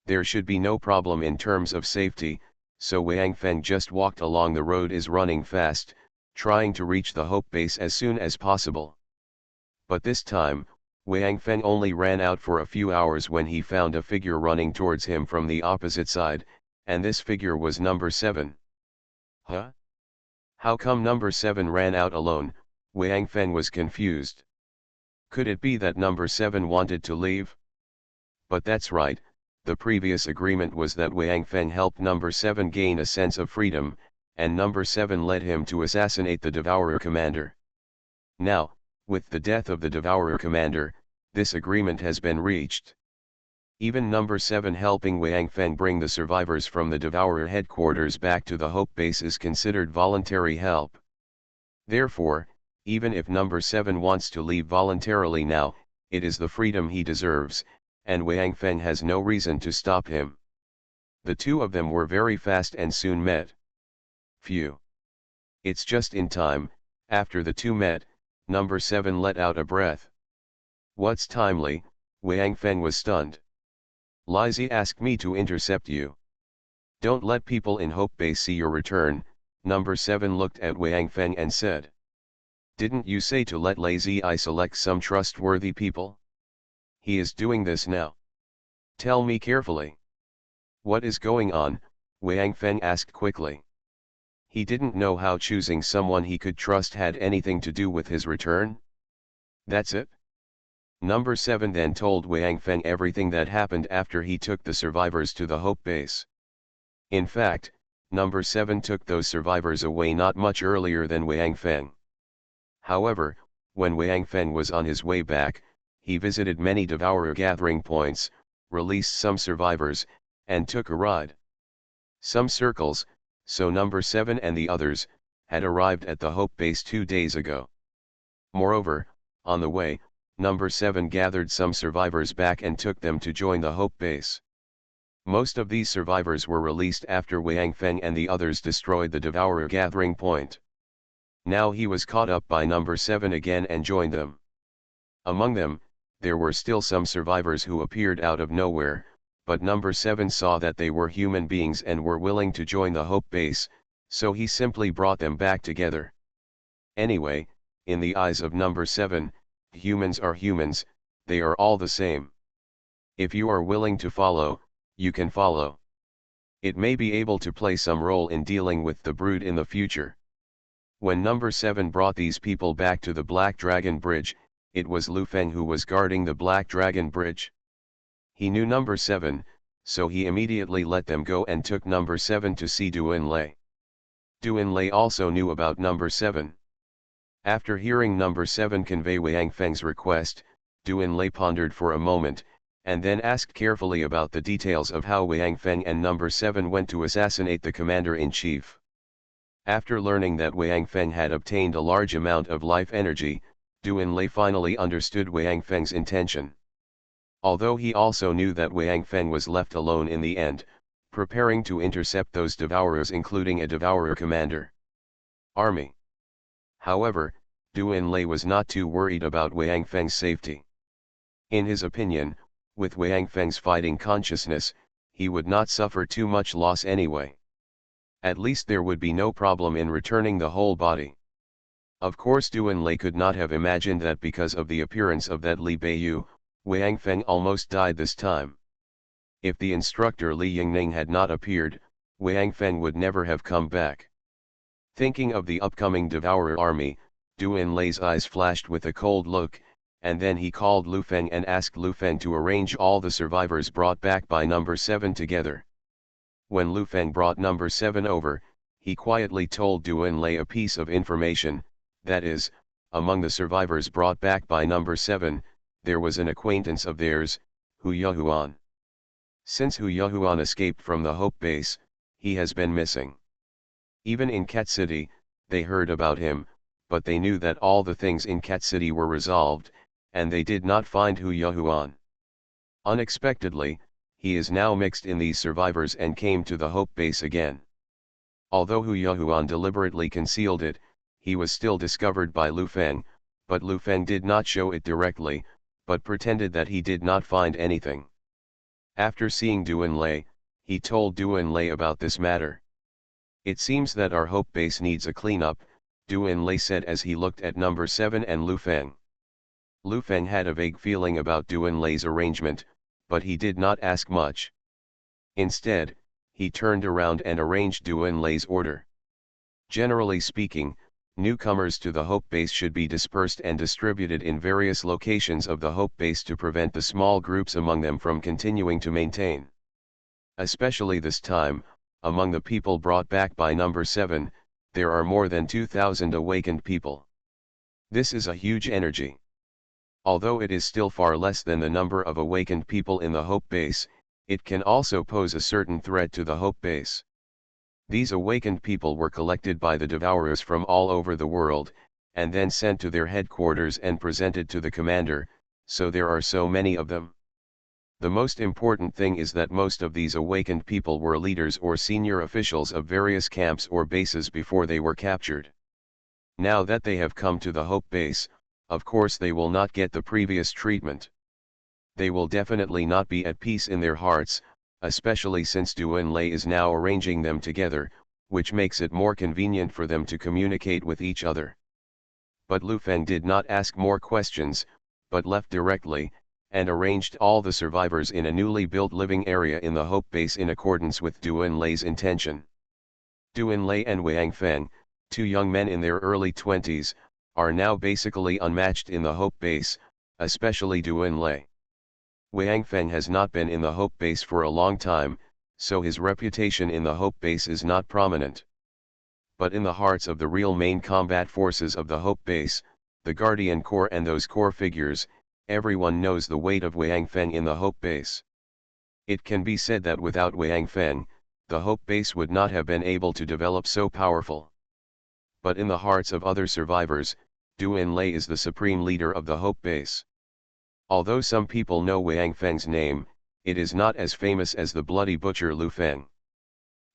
There should be no problem in terms of safety, so Wang Feng just walked along the road is running fast, trying to reach the Hope base as soon as possible. But this time, Wang Feng only ran out for a few hours when he found a figure running towards him from the opposite side, and this figure was number 7. Huh? How come number 7 ran out alone? Wang Feng was confused. Could it be that number 7 wanted to leave? But that's right, the previous agreement was that Wang Feng helped number 7 gain a sense of freedom, and number 7 led him to assassinate the Devourer commander. Now, with the death of the Devourer commander, this agreement has been reached. Even number 7 helping Wang Feng bring the survivors from the Devourer headquarters back to the Hope base is considered voluntary help. Therefore, even if number 7 wants to leave voluntarily now, it is the freedom he deserves, and Wang Feng has no reason to stop him. The two of them were very fast and soon met. Phew. It's just in time. After the two met, number 7 let out a breath. What's timely? Wang Feng was stunned. Lizzie asked me to intercept you. Don't let people in Hope base see your return. Number 7 looked at Wang Feng and said. Didn't you say to let Lazy I select some trustworthy people? He is doing this now. Tell me carefully. What is going on? Wang Feng asked quickly. He didn't know how choosing someone he could trust had anything to do with his return. That's it? Number 7 then told Wang Feng everything that happened after he took the survivors to the Hope base. In fact, number 7 took those survivors away not much earlier than Wang Feng. However, when Wang Feng was on his way back, he visited many Devourer gathering points, released some survivors, and took a ride. Some circles, so number 7 and the others, had arrived at the Hope base 2 days ago. Moreover, on the way, number 7 gathered some survivors back and took them to join the Hope base. Most of these survivors were released after Wang Feng and the others destroyed the Devourer gathering point. Now he was caught up by number 7 again and joined them. Among them, there were still some survivors who appeared out of nowhere, but number 7 saw that they were human beings and were willing to join the Hope Base, so he simply brought them back together. Anyway, in the eyes of number 7, humans are humans, they are all the same. If you are willing to follow, you can follow. It may be able to play some role in dealing with the brood in the future. When number 7 brought these people back to the Black Dragon Bridge, it was Lu Feng who was guarding the Black Dragon Bridge. He knew number 7, so he immediately let them go and took number 7 to see Duanlei. Duanlei also knew about number 7. After hearing number 7 convey Wang Feng's request, Duanlei pondered for a moment, and then asked carefully about the details of how Wang Feng and number 7 went to assassinate the commander-in-chief. After learning that Wang Feng had obtained a large amount of life energy, Duanlei finally understood Wang Feng's intention. Although he also knew that Wang Feng was left alone in the end, preparing to intercept those devourers, including a devourer commander army. However, Duanlei was not too worried about Wang Feng's safety. In his opinion, with Wang Feng's fighting consciousness, he would not suffer too much loss anyway. At least there would be no problem in returning the whole body. Of course Duanlei could not have imagined that because of the appearance of that Li Beiyu, Wang Feng almost died this time. If the instructor Li Yingning had not appeared, Wang Feng would never have come back. Thinking of the upcoming devourer army, Duanlei's eyes flashed with a cold look, and then he called Lu Feng and asked Lu Feng to arrange all the survivors brought back by number 7 together. When Lu Feng brought number 7 over, he quietly told Duanlei a piece of information, that is, among the survivors brought back by number 7, there was an acquaintance of theirs, Hu Yahuan. Since Hu Yahuan escaped from the Hope Base, he has been missing. Even in Cat City, they heard about him, but they knew that all the things in Cat City were resolved, and they did not find Hu Yahuan. Unexpectedly, he is now mixed in these survivors and came to the Hope Base again. Although Hu Yahuan deliberately concealed it, he was still discovered by Lu Feng, but Lu Feng did not show it directly, but pretended that he did not find anything. After seeing Duanlei, he told Duanlei about this matter. It seems that our Hope Base needs a cleanup, Duanlei said as he looked at number 7 and Lu Feng. Lu Feng had a vague feeling about Duanlei's arrangement, but he did not ask much. Instead, he turned around and arranged Duanlei's order. Generally speaking, newcomers to the Hope Base should be dispersed and distributed in various locations of the Hope Base to prevent the small groups among them from continuing to maintain. Especially this time, among the people brought back by number 7, there are more than 2,000 awakened people. This is a huge energy. Although it is still far less than the number of awakened people in the Hope Base, it can also pose a certain threat to the Hope Base. These awakened people were collected by the devourers from all over the world, and then sent to their headquarters and presented to the commander, so there are so many of them. The most important thing is that most of these awakened people were leaders or senior officials of various camps or bases before they were captured. Now that they have come to the Hope Base, of course they will not get the previous treatment. They will definitely not be at peace in their hearts, especially since Duanlei is now arranging them together, which makes it more convenient for them to communicate with each other. But Lu Feng did not ask more questions, but left directly, and arranged all the survivors in a newly built living area in the Hope Base in accordance with Duanlei's intention. Duanlei and Wang Feng, two young men in their early 20s, are now basically unmatched in the Hope Base, especially Duanlei. Wang Feng has not been in the Hope Base for a long time, so his reputation in the Hope Base is not prominent. But in the hearts of the real main combat forces of the Hope Base, the Guardian Corps and those core figures, everyone knows the weight of Wang Feng in the Hope Base. It can be said that without Wang Feng, the Hope Base would not have been able to develop so powerful. But in the hearts of other survivors, Duanlei is the supreme leader of the Hope Base. Although some people know Wang Feng's name, it is not as famous as the bloody butcher Lu Feng.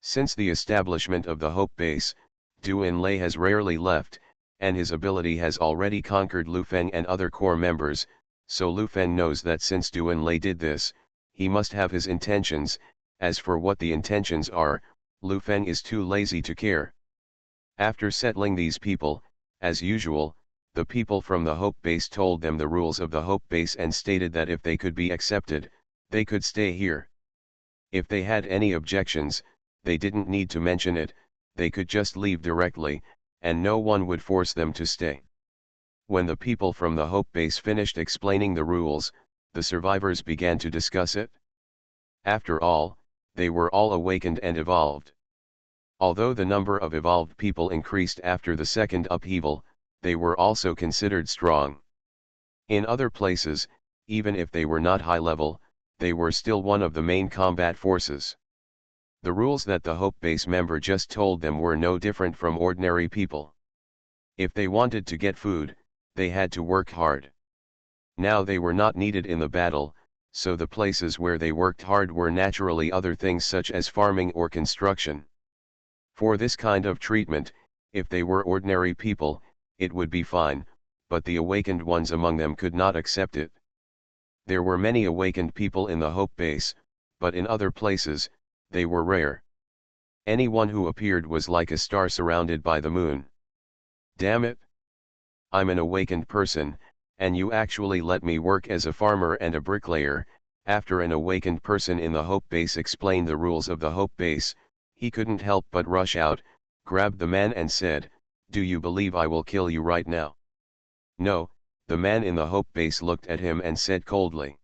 Since the establishment of the Hope Base, Du Enlai has rarely left, and his ability has already conquered Lu Feng and other core members, so Lu Feng knows that since Du Enlai did this, he must have his intentions. As for what the intentions are, Lu Feng is too lazy to care. After settling these people, as usual, the people from the Hope Base told them the rules of the Hope Base and stated that if they could be accepted, they could stay here. If they had any objections, they didn't need to mention it, they could just leave directly, and no one would force them to stay. When the people from the Hope Base finished explaining the rules, the survivors began to discuss it. After all, they were all awakened and evolved. Although the number of evolved people increased after the second upheaval, they were also considered strong. In other places, even if they were not high level, they were still one of the main combat forces. The rules that the Hope Base member just told them were no different from ordinary people. If they wanted to get food, they had to work hard. Now they were not needed in the battle, so the places where they worked hard were naturally other things such as farming or construction. For this kind of treatment, if they were ordinary people, it would be fine, but the awakened ones among them could not accept it. There were many awakened people in the Hope Base, but in other places, they were rare. Anyone who appeared was like a star surrounded by the moon. Damn it! I'm an awakened person, and you actually let me work as a farmer and a bricklayer. After an awakened person in the Hope Base explained the rules of the Hope Base, he couldn't help but rush out, grabbed the man and said, "Do you believe I will kill you right now?" No, the man in the Hope Base looked at him and said coldly.